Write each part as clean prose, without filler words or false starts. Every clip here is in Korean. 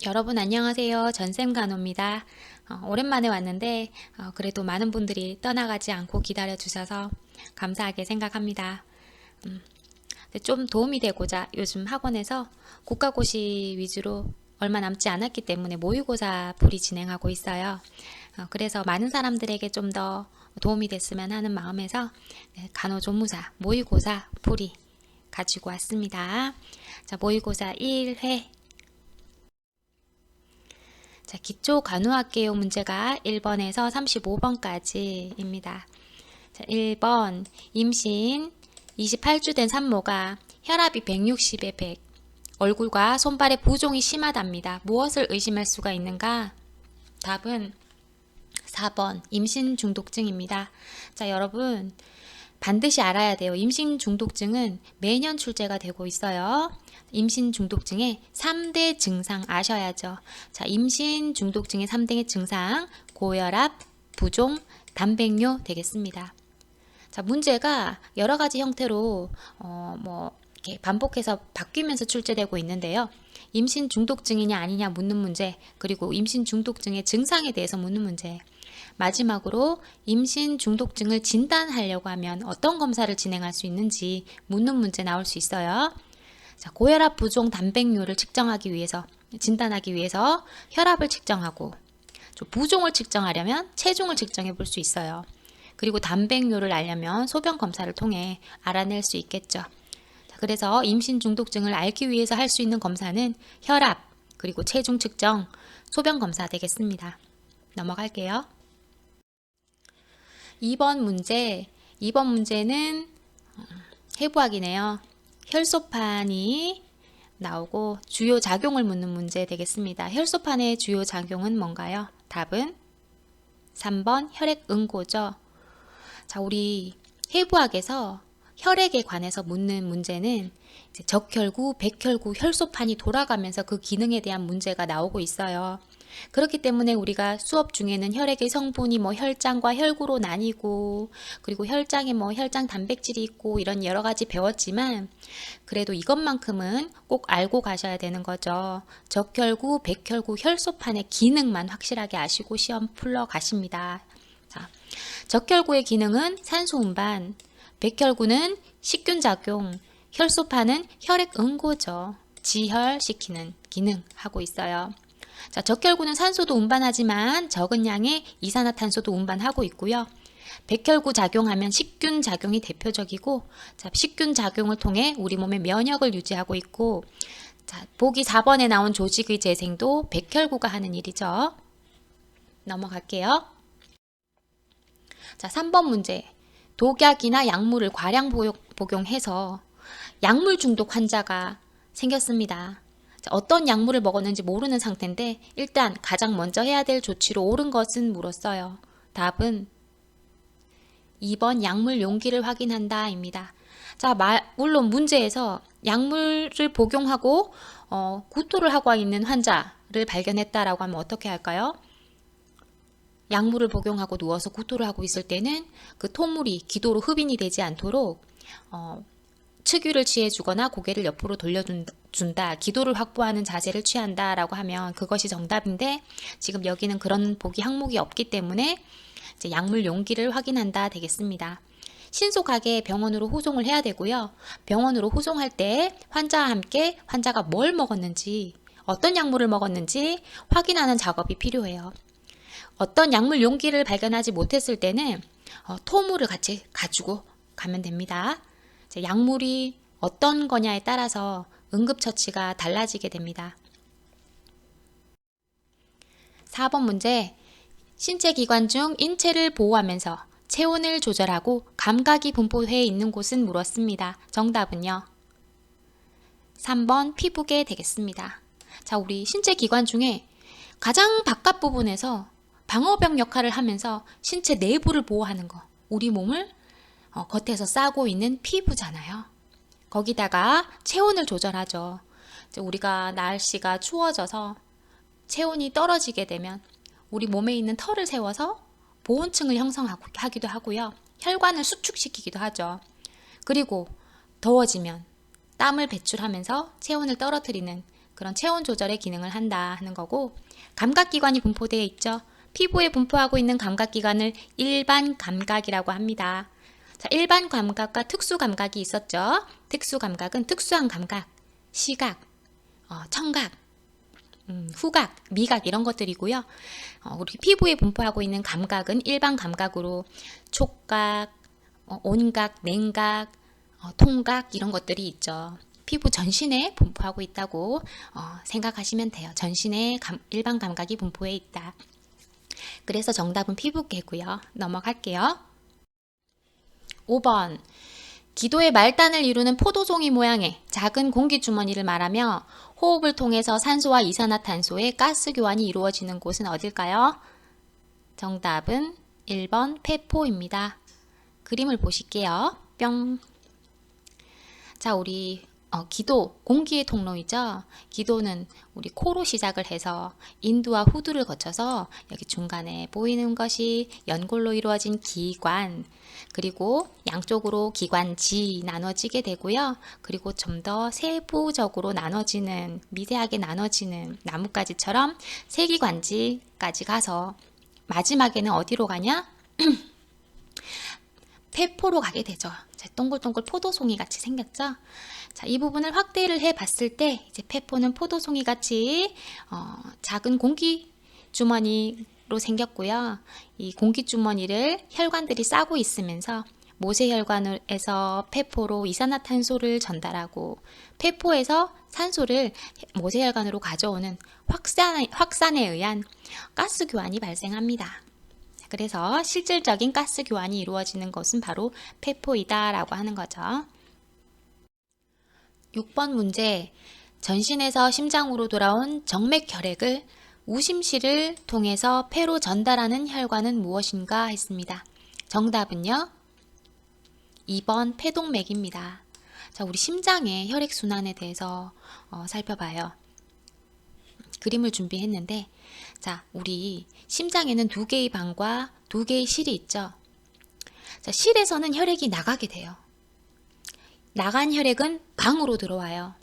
여러분 안녕하세요. 전쌤간호입니다. 오랜만에 왔는데 그래도 많은 분들이 떠나가지 않고 기다려주셔서 감사하게 생각합니다. 좀 도움이 되고자 요즘 학원에서 국가고시 위주로 얼마 남지 않았기 때문에 모의고사 풀이 진행하고 있어요. 그래서 많은 사람들에게 좀 더 도움이 됐으면 하는 마음에서 간호조무사 모의고사 풀이 가지고 왔습니다. 자, 모의고사 1회. 자, 기초 간호학개요 문제가 1번에서 35번까지입니다. 자, 1번 임신 28주 된 산모가 혈압이 160에 100, 얼굴과 손발에 부종이 심하답니다. 무엇을 의심할 수가 있는가? 답은 4번 임신 중독증입니다. 자, 여러분 반드시 알아야 돼요. 임신 중독증은 매년 출제가 되고 있어요. 임신 중독증의 3대 증상 아셔야죠. 자, 임신 중독증의 3대 증상 고혈압, 부종, 단백뇨 되겠습니다. 자, 문제가 여러 가지 형태로 이렇게 반복해서 바뀌면서 출제되고 있는데요. 임신 중독증이냐 아니냐 묻는 문제, 그리고 임신 중독증의 증상에 대해서 묻는 문제, 마지막으로 임신 중독증을 진단하려고 하면 어떤 검사를 진행할 수 있는지 묻는 문제 나올 수 있어요. 자, 고혈압, 부종, 단백뇨를 측정하기 위해서, 진단하기 위해서 혈압을 측정하고, 부종을 측정하려면 체중을 측정해 볼 수 있어요. 그리고 단백뇨를 알려면 소변 검사를 통해 알아낼 수 있겠죠. 자, 그래서 임신 중독증을 알기 위해서 할 수 있는 검사는 혈압, 그리고 체중 측정, 소변 검사 되겠습니다. 넘어갈게요. 2번 문제는 해부학이네요. 혈소판이 나오고 주요 작용을 묻는 문제 되겠습니다. 혈소판의 주요 작용은 뭔가요? 답은 3번 혈액응고죠. 자, 우리 해부학에서 혈액에 관해서 묻는 문제는 이제 적혈구, 백혈구, 혈소판이 돌아가면서 그 기능에 대한 문제가 나오고 있어요. 그렇기 때문에 우리가 수업 중에는 혈액의 성분이 혈장과 혈구로 나뉘고, 그리고 혈장에 혈장 단백질이 있고 이런 여러 가지 배웠지만, 그래도 이것만큼은 꼭 알고 가셔야 되는 거죠. 적혈구, 백혈구, 혈소판의 기능만 확실하게 아시고 시험 풀러 가십니다. 자, 적혈구의 기능은 산소 운반, 백혈구는 식균 작용, 혈소판은 혈액 응고죠. 지혈시키는 기능 하고 있어요. 자, 적혈구는 산소도 운반하지만 적은 양의 이산화탄소도 운반하고 있고요. 백혈구 작용하면 식균 작용이 대표적이고, 자, 식균 작용을 통해 우리 몸의 면역을 유지하고 있고, 자, 보기 4번에 나온 조직의 재생도 백혈구가 하는 일이죠. 넘어갈게요. 자, 3번 문제. 독약이나 약물을 과량 복용해서 약물 중독 환자가 생겼습니다. 자, 어떤 약물을 먹었는지 모르는 상태인데 일단 가장 먼저 해야 될 조치로 옳은 것은 물었어요. 답은 2번 약물 용기를 확인한다 입니다. 자, 물론 문제에서 약물을 복용하고 구토를 하고 있는 환자를 발견했다라고 하면 어떻게 할까요? 약물을 복용하고 누워서 구토를 하고 있을 때는 그 토물이 기도로 흡인이 되지 않도록 측유를 취해주거나 고개를 옆으로 돌려준다, 기도를 확보하는 자세를 취한다라고 하면 그것이 정답인데, 지금 여기는 그런 보기 항목이 없기 때문에 이제 약물 용기를 확인한다 되겠습니다. 신속하게 병원으로 호송을 해야 되고요. 병원으로 호송할 때 환자와 함께 환자가 뭘 먹었는지, 어떤 약물을 먹었는지 확인하는 작업이 필요해요. 어떤 약물 용기를 발견하지 못했을 때는 토물을 같이 가지고 가면 됩니다. 약물이 어떤 거냐에 따라서 응급처치가 달라지게 됩니다. 4번 문제. 신체 기관 중 인체를 보호하면서 체온을 조절하고 감각이 분포해 있는 곳은 물었습니다. 정답은요. 3번 피부계 되겠습니다. 자, 우리 신체 기관 중에 가장 바깥 부분에서 방어벽 역할을 하면서 신체 내부를 보호하는 거, 우리 몸을 겉에서 싸고 있는 피부잖아요. 거기다가 체온을 조절하죠. 우리가 날씨가 추워져서 체온이 떨어지게 되면 우리 몸에 있는 털을 세워서 보온층을 형성하기도 하고요. 혈관을 수축시키기도 하죠. 그리고 더워지면 땀을 배출하면서 체온을 떨어뜨리는 그런 체온 조절의 기능을 한다 하는 거고, 감각기관이 분포되어 있죠. 피부에 분포하고 있는 감각기관을 일반 감각이라고 합니다. 자, 일반 감각과 특수 감각이 있었죠. 특수 감각은 특수한 감각, 시각, 청각, 후각, 미각 이런 것들이고요. 우리 피부에 분포하고 있는 감각은 일반 감각으로 촉각, 온각, 냉각, 통각 이런 것들이 있죠. 피부 전신에 분포하고 있다고 생각하시면 돼요. 전신에 일반 감각이 분포해 있다. 그래서 정답은 피부계고요. 넘어갈게요. 5번. 기도의 말단을 이루는 포도송이 모양의 작은 공기주머니를 말하며 호흡을 통해서 산소와 이산화탄소의 가스 교환이 이루어지는 곳은 어딜까요? 정답은 1번 폐포입니다. 그림을 보실게요. 뿅. 자, 우리 기도, 공기의 통로이죠. 기도는 우리 코로 시작을 해서 인두와 후두를 거쳐서 여기 중간에 보이는 것이 연골로 이루어진 기관, 그리고 양쪽으로 기관지 나눠지게 되고요. 그리고 좀 더 세부적으로 나눠지는, 미세하게 나눠지는 나뭇가지처럼 세기관지까지 가서 마지막에는 어디로 가냐? 폐포로 가게 되죠. 자, 동글동글 포도송이 같이 생겼죠. 자, 이 부분을 확대를 해 봤을 때 이제 폐포는 포도송이 같이 작은 공기 주머니로 생겼고요. 이 공기 주머니를 혈관들이 싸고 있으면서 모세혈관에서 폐포로 이산화탄소를 전달하고 폐포에서 산소를 모세혈관으로 가져오는 확산에 의한 가스 교환이 발생합니다. 그래서 실질적인 가스 교환이 이루어지는 것은 바로 폐포이다라고 하는 거죠. 6번 문제. 전신에서 심장으로 돌아온 정맥 혈액을 우심실을 통해서 폐로 전달하는 혈관은 무엇인가 했습니다. 정답은요. 2번 폐동맥입니다. 자, 우리 심장의 혈액순환에 대해서 살펴봐요. 그림을 준비했는데, 자, 우리 심장에는 2개의 방과 2개의 실이 있죠. 자, 실에서는 혈액이 나가게 돼요. 나간 혈액은 방으로 들어와요.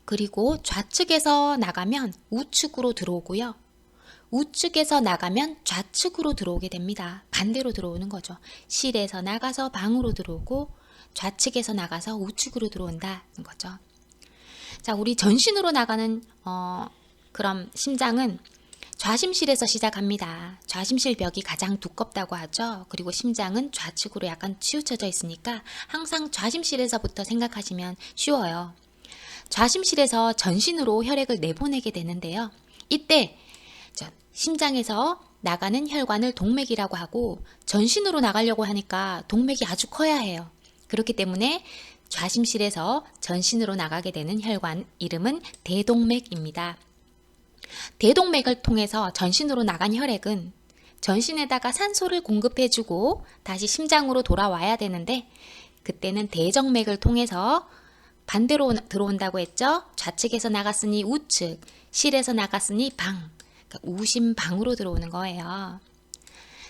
그리고 좌측에서 나가면 우측으로 들어오고요. 우측에서 나가면 좌측으로 들어오게 됩니다. 반대로 들어오는 거죠. 실에서 나가서 방으로 들어오고 좌측에서 나가서 우측으로 들어온다는 거죠. 자, 우리 전신으로 나가는 그럼 심장은 좌심실에서 시작합니다. 좌심실 벽이 가장 두껍다고 하죠. 그리고 심장은 좌측으로 약간 치우쳐져 있으니까 항상 좌심실에서부터 생각하시면 쉬워요. 좌심실에서 전신으로 혈액을 내보내게 되는데요. 이때 심장에서 나가는 혈관을 동맥이라고 하고 전신으로 나가려고 하니까 동맥이 아주 커야 해요. 그렇기 때문에 좌심실에서 전신으로 나가게 되는 혈관 이름은 대동맥입니다. 대동맥을 통해서 전신으로 나간 혈액은 전신에다가 산소를 공급해주고 다시 심장으로 돌아와야 되는데 그때는 대정맥을 통해서 반대로 들어온다고 했죠. 좌측에서 나갔으니 우측, 실에서 나갔으니 방, 그러니까 우심방으로 들어오는 거예요.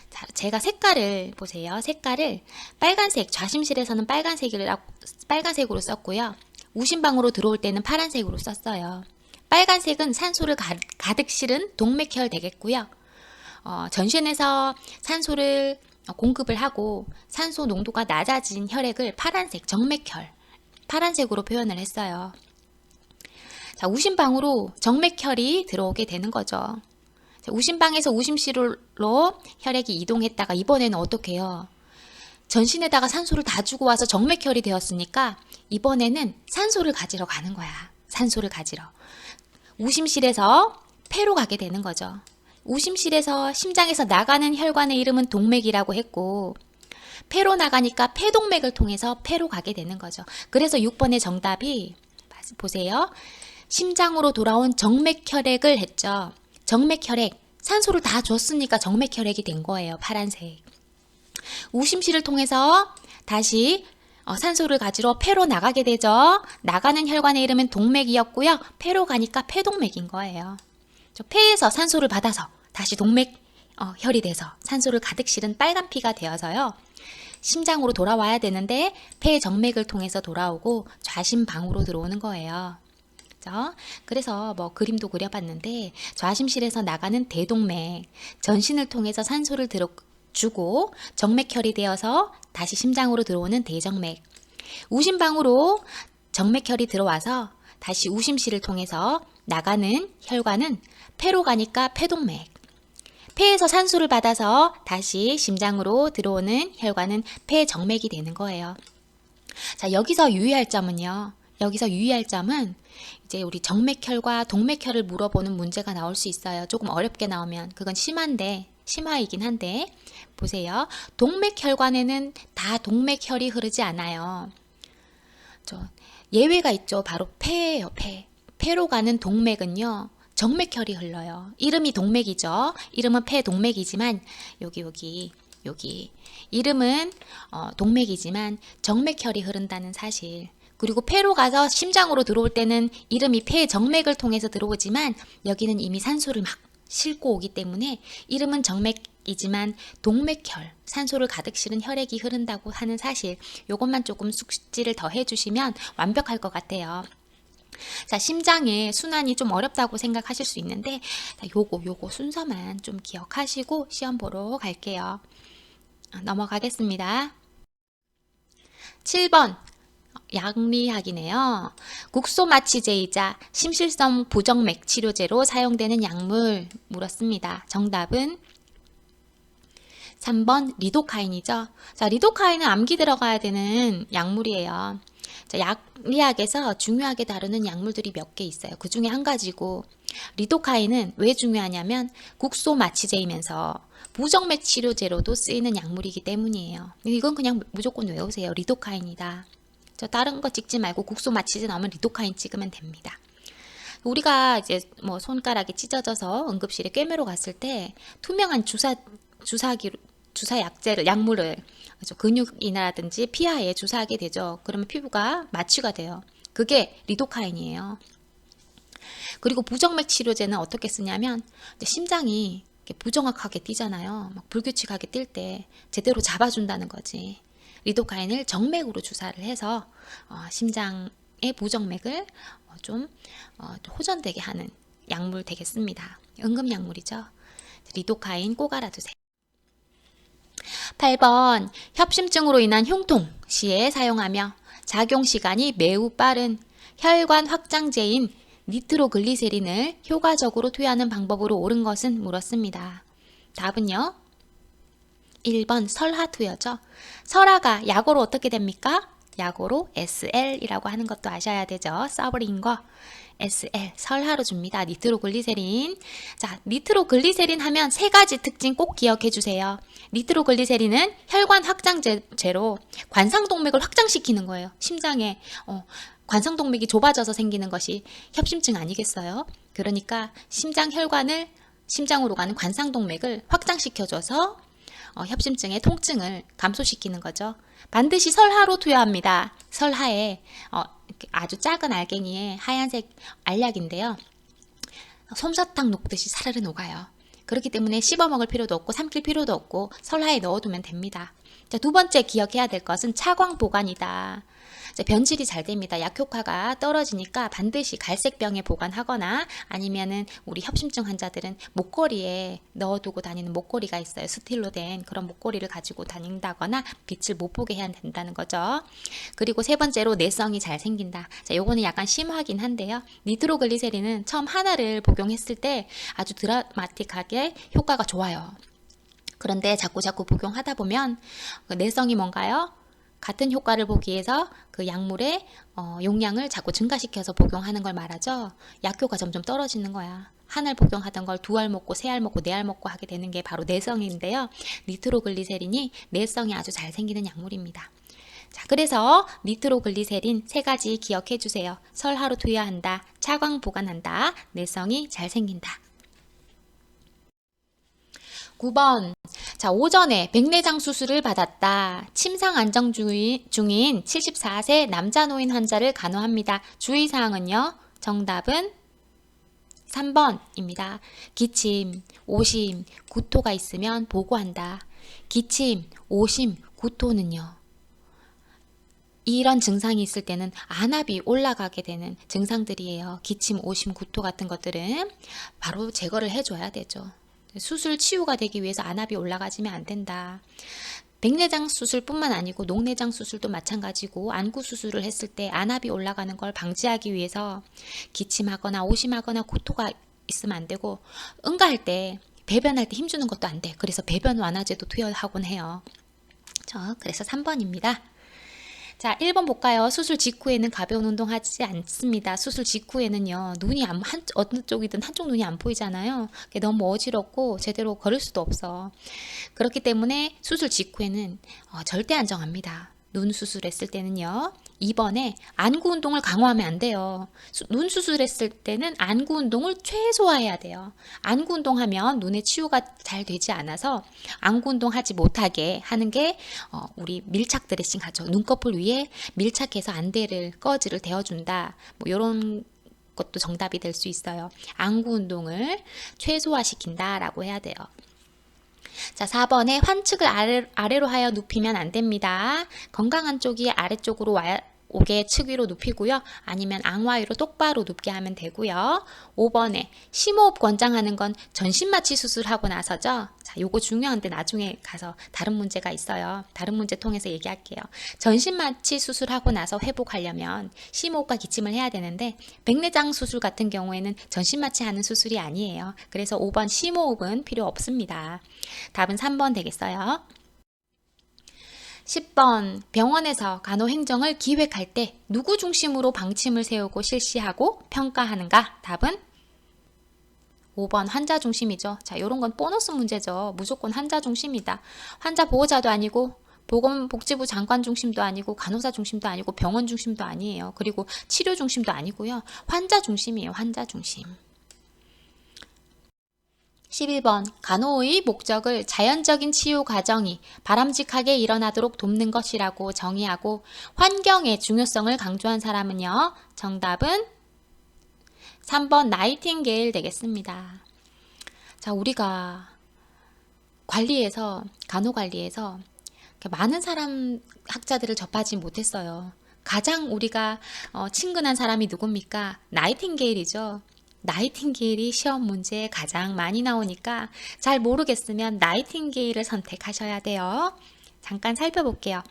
자, 제가 색깔을 보세요. 색깔을 빨간색, 좌심실에서는 빨간색으로 썼고요. 우심방으로 들어올 때는 파란색으로 썼어요. 빨간색은 산소를 가득 실은 동맥혈 되겠고요. 전신에서 산소를 공급을 하고 산소 농도가 낮아진 혈액을 파란색, 정맥혈, 파란색으로 표현을 했어요. 자, 우심방으로 정맥혈이 들어오게 되는 거죠. 자, 우심방에서 우심실로 혈액이 이동했다가 이번에는 어떻게 해요? 전신에다가 산소를 다 주고 와서 정맥혈이 되었으니까 이번에는 산소를 가지러 가는 거야. 산소를 가지러. 우심실에서 폐로 가게 되는 거죠. 우심실에서 심장에서 나가는 혈관의 이름은 동맥이라고 했고 폐로 나가니까 폐동맥을 통해서 폐로 가게 되는 거죠. 그래서 6번의 정답이 보세요. 심장으로 돌아온 정맥혈액을 했죠. 정맥혈액, 산소를 다 줬으니까 정맥혈액이 된 거예요. 파란색. 우심실을 통해서 다시 산소를 가지러 폐로 나가게 되죠. 나가는 혈관의 이름은 동맥이었고요. 폐로 가니까 폐동맥인 거예요. 폐에서 산소를 받아서 다시 동맥 혈이 돼서 산소를 가득 실은 빨간 피가 되어서요. 심장으로 돌아와야 되는데 폐 정맥을 통해서 돌아오고 좌심방으로 들어오는 거예요. 그죠? 그래서 뭐 그림도 그려봤는데 좌심실에서 나가는 대동맥, 전신을 통해서 산소를 주고 정맥혈이 되어서 다시 심장으로 들어오는 대정맥, 우심방으로 정맥혈이 들어와서 다시 우심실을 통해서 나가는 혈관은 폐로 가니까 폐동맥, 폐에서 산소를 받아서 다시 심장으로 들어오는 혈관은 폐정맥이 되는 거예요. 자, 여기서 유의할 점은요. 여기서 유의할 점은 이제 우리 정맥혈과 동맥혈을 물어보는 문제가 나올 수 있어요. 조금 어렵게 나오면 그건 심화이긴 한데 보세요. 동맥혈관에는 다 동맥혈이 흐르지 않아요. 예외가 있죠. 바로 폐예요. 폐로 가는 동맥은요. 정맥혈이 흘러요. 이름이 동맥이죠. 이름은 폐동맥이지만 여기 이름은 동맥이지만 정맥혈이 흐른다는 사실. 그리고 폐로 가서 심장으로 들어올 때는 이름이 폐정맥을 통해서 들어오지만 여기는 이미 산소를 막 싣고 오기 때문에 이름은 정맥이지만 동맥혈, 산소를 가득 실은 혈액이 흐른다고 하는 사실. 요것만 조금 숙지를 더 해주시면 완벽할 것 같아요. 자, 심장의 순환이 좀 어렵다고 생각하실 수 있는데 요거 순서만 좀 기억하시고 시험 보러 갈게요. 넘어가겠습니다. 7번 양리학이네요. 국소마취제이자 심실성 부정맥 치료제로 사용되는 약물 물었습니다. 정답은 3번 리도카인이죠. 자, 리도카인은 암기 들어가야 되는 약물이에요. 자, 약리학에서 중요하게 다루는 약물들이 몇 개 있어요. 그 중에 한 가지고 리도카인은 왜 중요하냐면 국소마취제이면서 부정맥 치료제로도 쓰이는 약물이기 때문이에요. 이건 그냥 무조건 외우세요. 리도카인이다. 저 다른 거 찍지 말고 국소마취제 나오면 리도카인 찍으면 됩니다. 우리가 이제 뭐 손가락이 찢어져서 응급실에 꿰매러 갔을 때 투명한 약물을 근육이나라든지 피하에 주사하게 되죠. 그러면 피부가 마취가 돼요. 그게 리도카인이에요. 그리고 부정맥 치료제는 어떻게 쓰냐면 심장이 부정확하게 뛰잖아요. 막 불규칙하게 뛸 때 제대로 잡아준다는 거지. 리도카인을 정맥으로 주사를 해서 심장의 부정맥을 좀 호전되게 하는 약물 되겠습니다. 응급약물이죠. 리도카인 꼭 알아두세요. 8번 협심증으로 인한 흉통 시에 사용하며 작용시간이 매우 빠른 혈관 확장제인 니트로글리세린을 효과적으로 투여하는 방법으로 옳은 것은 물었습니다. 답은요. 1번 설하 투여죠. 설하가 약어로 어떻게 됩니까? 약어로 SL이라고 하는 것도 아셔야 되죠. 써버린 거. SL, 설하로 줍니다. 니트로글리세린. 자, 니트로글리세린 하면 세 가지 특징 꼭 기억해 주세요. 니트로글리세린은 혈관 확장제로 관상동맥을 확장시키는 거예요. 심장에 관상동맥이 좁아져서 생기는 것이 협심증 아니겠어요? 그러니까 심장 혈관을 심장으로 가는 관상동맥을 확장시켜줘서 협심증의 통증을 감소시키는 거죠. 반드시 설하로 투여합니다. 설하에 아주 작은 알갱이에 하얀색 알약인데요. 솜사탕 녹듯이 사르르 녹아요. 그렇기 때문에 씹어 먹을 필요도 없고 삼킬 필요도 없고 설하에 넣어두면 됩니다. 자, 두 번째 기억해야 될 것은 차광 보관이다. 변질이 잘 됩니다. 약효과가 떨어지니까 반드시 갈색병에 보관하거나 아니면은 우리 협심증 환자들은 목걸이에 넣어두고 다니는 목걸이가 있어요. 스틸로 된 그런 목걸이를 가지고 다닌다거나 빛을 못 보게 해야 된다는 거죠. 그리고 세 번째로 내성이 잘 생긴다. 자, 요거는 약간 심하긴 한데요. 니트로글리세린은 처음 하나를 복용했을 때 아주 드라마틱하게 효과가 좋아요. 그런데 자꾸 복용하다 보면 내성이 뭔가요? 같은 효과를 보기 위해서 그 약물의 용량을 자꾸 증가시켜서 복용하는 걸 말하죠. 약효가 점점 떨어지는 거야. 한 알 복용하던 걸 두 알 먹고 세 알 먹고 네 알 먹고 하게 되는 게 바로 내성인데요. 니트로글리세린이 내성이 아주 잘 생기는 약물입니다. 자, 그래서 니트로글리세린 세 가지 기억해 주세요. 설하로 투여한다, 차광 보관한다, 내성이 잘 생긴다. 9번. 자, 오전에 백내장 수술을 받았다. 침상 안정 중인 74세 남자 노인 환자를 간호합니다. 주의사항은요. 정답은 3번입니다. 기침, 오심, 구토가 있으면 보고한다. 기침, 오심, 구토는요. 이런 증상이 있을 때는 안압이 올라가게 되는 증상들이에요. 기침, 오심, 구토 같은 것들은 바로 제거를 해줘야 되죠. 수술 치유가 되기 위해서 안압이 올라가지면 안 된다. 백내장 수술뿐만 아니고 녹내장 수술도 마찬가지고 안구 수술을 했을 때 안압이 올라가는 걸 방지하기 위해서 기침하거나 오심하거나 구토가 있으면 안 되고 응가할 때 배변할 때 힘주는 것도 안 돼. 그래서 배변 완화제도 투여하곤 해요. 그래서 3번입니다. 자, 1번 볼까요? 수술 직후에는 가벼운 운동 하지 않습니다. 수술 직후에는요, 눈이 어느 쪽이든 한쪽 눈이 안 보이잖아요. 너무 어지럽고 제대로 걸을 수도 없어. 그렇기 때문에 수술 직후에는 절대 안 정합니다. 눈 수술했을 때는요. 2번에 안구 운동을 강화하면 안 돼요. 눈 수술했을 때는 안구 운동을 최소화해야 돼요. 안구 운동하면 눈의 치유가 잘 되지 않아서 안구 운동하지 못하게 하는 게 우리 밀착 드레싱 하죠. 눈꺼풀 위에 밀착해서 안대를 꺼지를 대어준다. 뭐 이런 것도 정답이 될 수 있어요. 안구 운동을 최소화시킨다라고 해야 돼요. 자, 4번에 환측을 아래로 하여 눕히면 안 됩니다. 건강한 쪽이 아래쪽으로 오게 측 위로 눕히고요. 아니면 앙화 위로 똑바로 눕게 하면 되고요. 5번에 심호흡 권장하는 건 전신마취 수술하고 나서죠. 자, 요거 중요한데 나중에 가서 다른 문제가 있어요. 다른 문제 통해서 얘기할게요. 전신마취 수술하고 나서 회복하려면 심호흡과 기침을 해야 되는데 백내장 수술 같은 경우에는 전신마취 하는 수술이 아니에요. 그래서 5번 심호흡은 필요 없습니다. 답은 3번 되겠어요. 10번 병원에서 간호행정을 기획할 때 누구 중심으로 방침을 세우고 실시하고 평가하는가? 답은 5번 환자 중심이죠. 자, 요런 건 보너스 문제죠. 무조건 환자 중심이다. 환자 보호자도 아니고 보건복지부 장관 중심도 아니고 간호사 중심도 아니고 병원 중심도 아니에요. 그리고 치료 중심도 아니고요. 환자 중심이에요. 환자 중심. 11번 간호의 목적을 자연적인 치유 과정이 바람직하게 일어나도록 돕는 것이라고 정의하고 환경의 중요성을 강조한 사람은요. 정답은 3번 나이팅게일 되겠습니다. 자, 우리가 간호관리에서 많은 학자들을 접하지 못했어요. 가장 우리가 친근한 사람이 누굽니까? 나이팅게일이죠. 나이팅게일이 시험 문제에 가장 많이 나오니까 잘 모르겠으면 나이팅게일을 선택하셔야 돼요. 잠깐 살펴볼게요.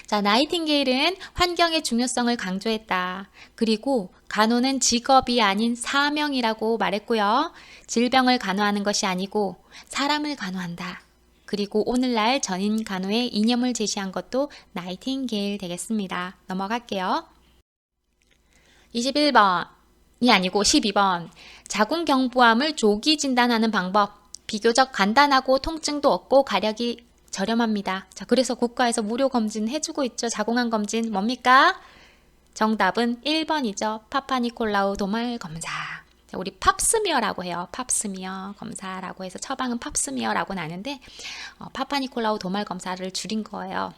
자, 나이팅게일은 환경의 중요성을 강조했다. 그리고 간호는 직업이 아닌 사명이라고 말했고요. 질병을 간호하는 것이 아니고 사람을 간호한다. 그리고 오늘날 전인 간호의 이념을 제시한 것도 나이팅게일 되겠습니다. 넘어갈게요. 21번이 아니고 12번. 자궁경부암을 조기 진단하는 방법. 비교적 간단하고 통증도 없고 가력이 저렴합니다. 자, 그래서 국가에서 무료 검진 해주고 있죠. 자궁암 검진 뭡니까? 정답은 1번이죠. 파파니콜라우 도말 검사. 자, 우리 팝스미어라고 해요. 팝스미어 검사라고 해서 처방은 팝스미어라고는 아는데 파파니콜라우 도말 검사를 줄인 거예요.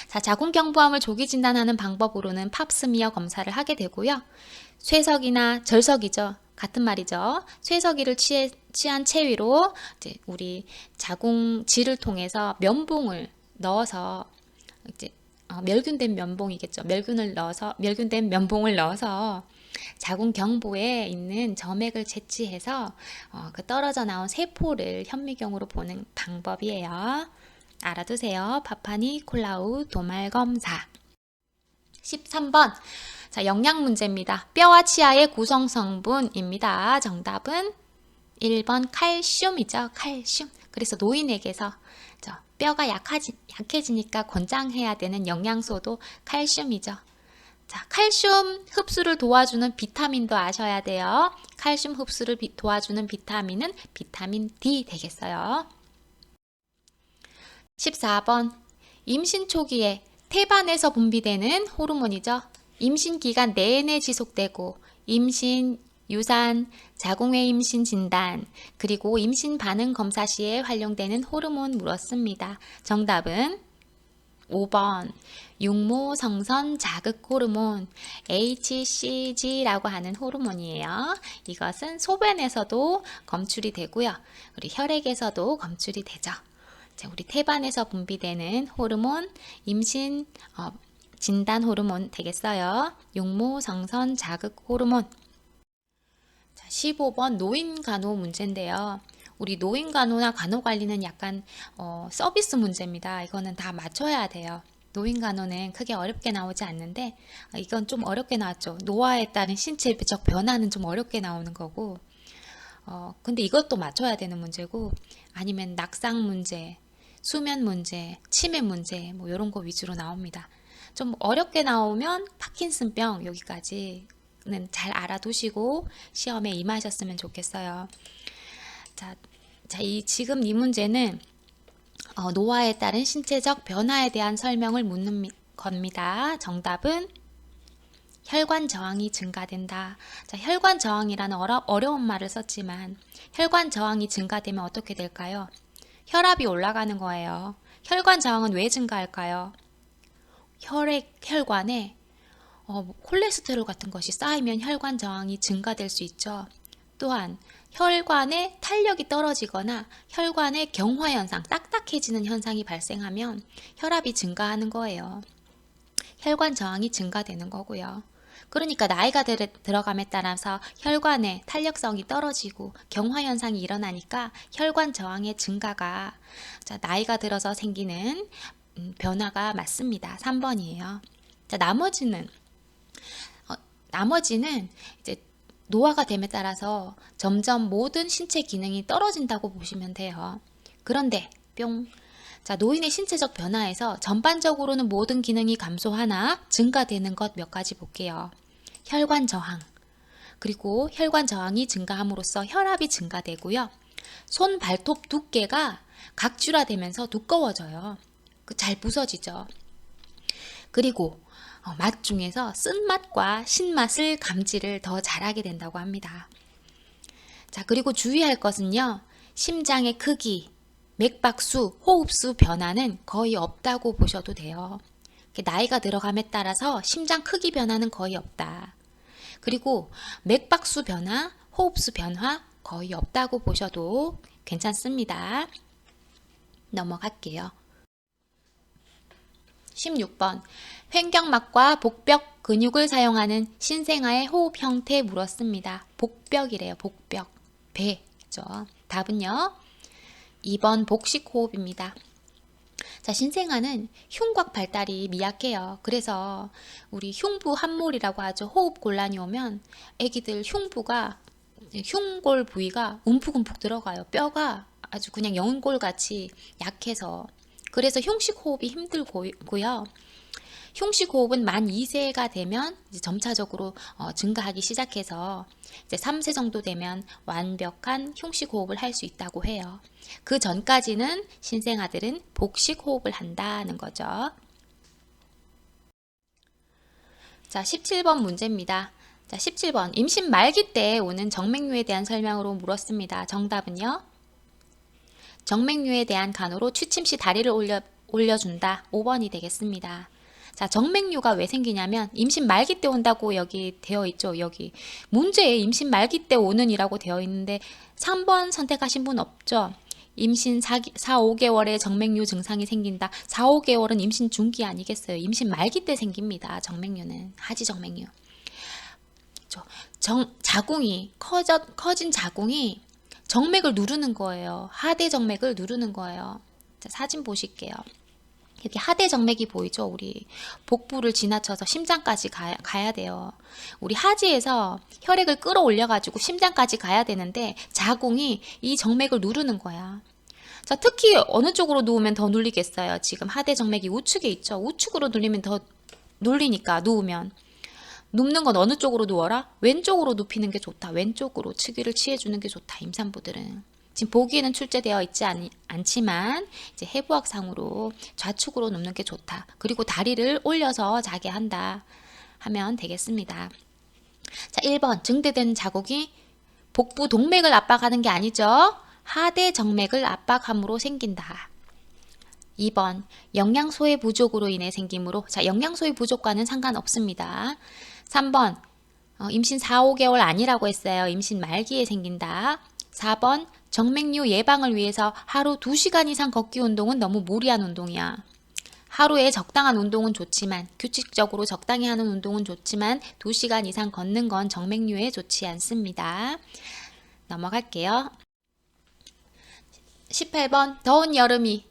자, 자궁경부암을 조기 진단하는 방법으로는 팝스미어 검사를 하게 되고요. 쇠석이나 절석이죠. 같은 말이죠. 쇠석이를 취한 체위로 이제 우리 자궁질을 통해서 면봉을 넣어서 이제 멸균된 면봉이겠죠. 멸균된 면봉을 넣어서 자궁경부에 있는 점액을 채취해서 그 떨어져 나온 세포를 현미경으로 보는 방법이에요. 알아두세요. 파파니콜라우 도말 검사. 13번. 자, 영양 문제입니다. 뼈와 치아의 구성 성분입니다. 정답은 1번 칼슘이죠. 칼슘. 그래서 노인에게서 뼈가 약해지니까 권장해야 되는 영양소도 칼슘이죠. 자, 칼슘 흡수를 도와주는 비타민도 아셔야 돼요. 칼슘 흡수를 도와주는 비타민은 비타민 D 되겠어요. 14번. 임신 초기에 태반에서 분비되는 호르몬이죠. 임신 기간 내내 지속되고 임신, 유산, 자궁외 임신 진단, 그리고 임신 반응 검사 시에 활용되는 호르몬 물었습니다. 정답은 5번 육모 성선 자극 호르몬 HCG라고 하는 호르몬이에요. 이것은 소변에서도 검출이 되고요. 우리 혈액에서도 검출이 되죠. 자, 우리 태반에서 분비되는 호르몬, 임신 진단 호르몬 되겠어요. 용모, 성선, 자극 호르몬. 자, 15번 노인 간호 문제인데요. 우리 노인 간호나 간호 관리는 약간 서비스 문제입니다. 이거는 다 맞춰야 돼요. 노인 간호는 크게 어렵게 나오지 않는데 이건 좀 어렵게 나왔죠. 노화에 따른 신체적 변화는 좀 어렵게 나오는 거고 근데 이것도 맞춰야 되는 문제고 아니면 낙상 문제, 수면 문제, 치매 문제 뭐 이런 거 위주로 나옵니다. 좀 어렵게 나오면 파킨슨병 여기까지는 잘 알아두시고 시험에 임하셨으면 좋겠어요. 자, 지금 이 문제는 노화에 따른 신체적 변화에 대한 설명을 묻는 겁니다. 정답은 혈관 저항이 증가된다. 자, 혈관 저항이라는 어려운 말을 썼지만 혈관 저항이 증가되면 어떻게 될까요? 혈압이 올라가는 거예요. 혈관 저항은 왜 증가할까요? 혈관에 콜레스테롤 같은 것이 쌓이면 혈관 저항이 증가될 수 있죠. 또한 혈관의 탄력이 떨어지거나 혈관의 경화 현상, 딱딱해지는 현상이 발생하면 혈압이 증가하는 거예요. 혈관 저항이 증가되는 거고요. 그러니까 나이가 들어감에 따라서 혈관의 탄력성이 떨어지고 경화 현상이 일어나니까 혈관 저항의 증가가 나이가 들어서 생기는 변화가 맞습니다. 3번이에요. 자, 나머지는 이제 노화가 됨에 따라서 점점 모든 신체 기능이 떨어진다고 보시면 돼요. 그런데 뿅. 자, 노인의 신체적 변화에서 전반적으로는 모든 기능이 감소하나 증가되는 것 몇 가지 볼게요. 혈관 저항. 그리고 혈관 저항이 증가함으로써 혈압이 증가되고요. 손 발톱 두께가 각줄화되면서 두꺼워져요. 잘 부서지죠. 그리고 맛 중에서 쓴맛과 신맛을 감지를 더 잘하게 된다고 합니다. 자, 그리고 주의할 것은요. 심장의 크기, 맥박수, 호흡수 변화는 거의 없다고 보셔도 돼요. 나이가 들어감에 따라서 심장 크기 변화는 거의 없다. 그리고 맥박수 변화, 호흡수 변화 거의 없다고 보셔도 괜찮습니다. 넘어갈게요. 16번 횡격막과 복벽 근육을 사용하는 신생아의 호흡 형태 물었습니다. 복벽이래요. 복벽. 배죠. 답은요. 2번 복식호흡입니다. 자, 신생아는 흉곽 발달이 미약해요. 그래서 우리 흉부 함몰이라고 하죠. 호흡 곤란이 오면 아기들 흉골 부위가 움푹움푹 들어가요. 뼈가 아주 그냥 연골같이 약해서. 그래서 흉식호흡이 힘들고요. 흉식호흡은 만 2세가 되면 이제 점차적으로 증가하기 시작해서 이제 3세 정도 되면 완벽한 흉식호흡을 할 수 있다고 해요. 그 전까지는 신생아들은 복식호흡을 한다는 거죠. 자, 17번 문제입니다. 자, 17번 임신 말기 때 오는 정맥류에 대한 설명으로 물었습니다. 정답은요. 정맥류에 대한 간호로 취침 시 다리를 올려준다. 5번이 되겠습니다. 자, 정맥류가 왜 생기냐면 임신 말기 때 온다고 여기 되어 있죠. 여기 문제에 임신 말기 때 오는 이라고 되어 있는데 3번 선택하신 분 없죠. 임신 4, 5개월에 정맥류 증상이 생긴다. 4, 5개월은 임신 중기 아니겠어요. 임신 말기 때 생깁니다. 정맥류는 하지 정맥류. 자궁이 커진 자궁이 정맥을 누르는 거예요. 하대 정맥을 누르는 거예요. 자, 사진 보실게요. 여기 하대 정맥이 보이죠? 우리 복부를 지나쳐서 심장까지 가야 돼요. 우리 하지에서 혈액을 끌어올려 가지고 심장까지 가야 되는데 자궁이 이 정맥을 누르는 거야. 자, 특히 어느 쪽으로 누우면 더 눌리겠어요? 지금 하대 정맥이 우측에 있죠? 우측으로 눌리면 더 눌리니까 누우면. 눕는 건 어느 쪽으로 누워라? 왼쪽으로 눕히는 게 좋다. 왼쪽으로 측위를 취해주는 게 좋다. 임산부들은. 지금 보기에는 출제되어 있지 않지만 이제 해부학상으로 좌측으로 눕는 게 좋다. 그리고 다리를 올려서 자게 한다 하면 되겠습니다. 자, 1번 증대된 자국이 복부 동맥을 압박하는 게 아니죠. 하대 정맥을 압박함으로 생긴다. 2번 영양소의 부족으로 인해 생기므로 자, 영양소의 부족과는 상관없습니다. 3번 임신 4, 5개월 아니라고 했어요. 임신 말기에 생긴다. 4번 정맥류 예방을 위해서 하루 2시간 이상 걷기 운동은 너무 무리한 운동이야. 하루에 적당한 운동은 좋지만, 규칙적으로 적당히 하는 운동은 좋지만 2시간 이상 걷는 건 정맥류에 좋지 않습니다. 넘어갈게요. 18번 더운 여름에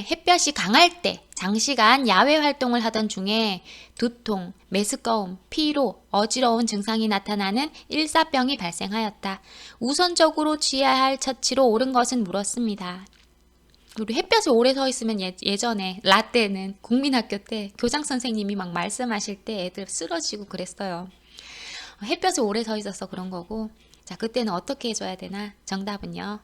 햇볕이 강할 때 장시간 야외 활동을 하던 중에 두통, 메스꺼움, 피로, 어지러운 증상이 나타나는 일사병이 발생하였다. 우선적으로 취해야 할 처치로 옳은 것은 물었습니다. 우리 햇볕에 오래 서 있으면 예전에 라떼는 국민학교 때 교장 선생님이 막 말씀하실 때 애들 쓰러지고 그랬어요. 햇볕에 오래 서 있어서 그런 거고, 자, 그때는 어떻게 해줘야 되나? 정답은요,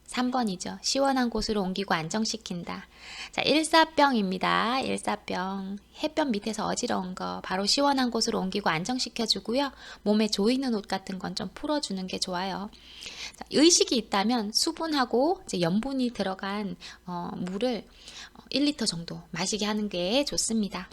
3번이죠. 시원한 곳으로 옮기고 안정시킨다. 자, 일사병입니다. 일사병. 햇볕 밑에서 어지러운 거 바로 시원한 곳으로 옮기고 안정시켜주고요. 몸에 조이는 옷 같은 건 좀 풀어주는 게 좋아요. 자, 의식이 있다면 수분하고 이제 염분이 들어간 물을 1리터 정도 마시게 하는 게 좋습니다.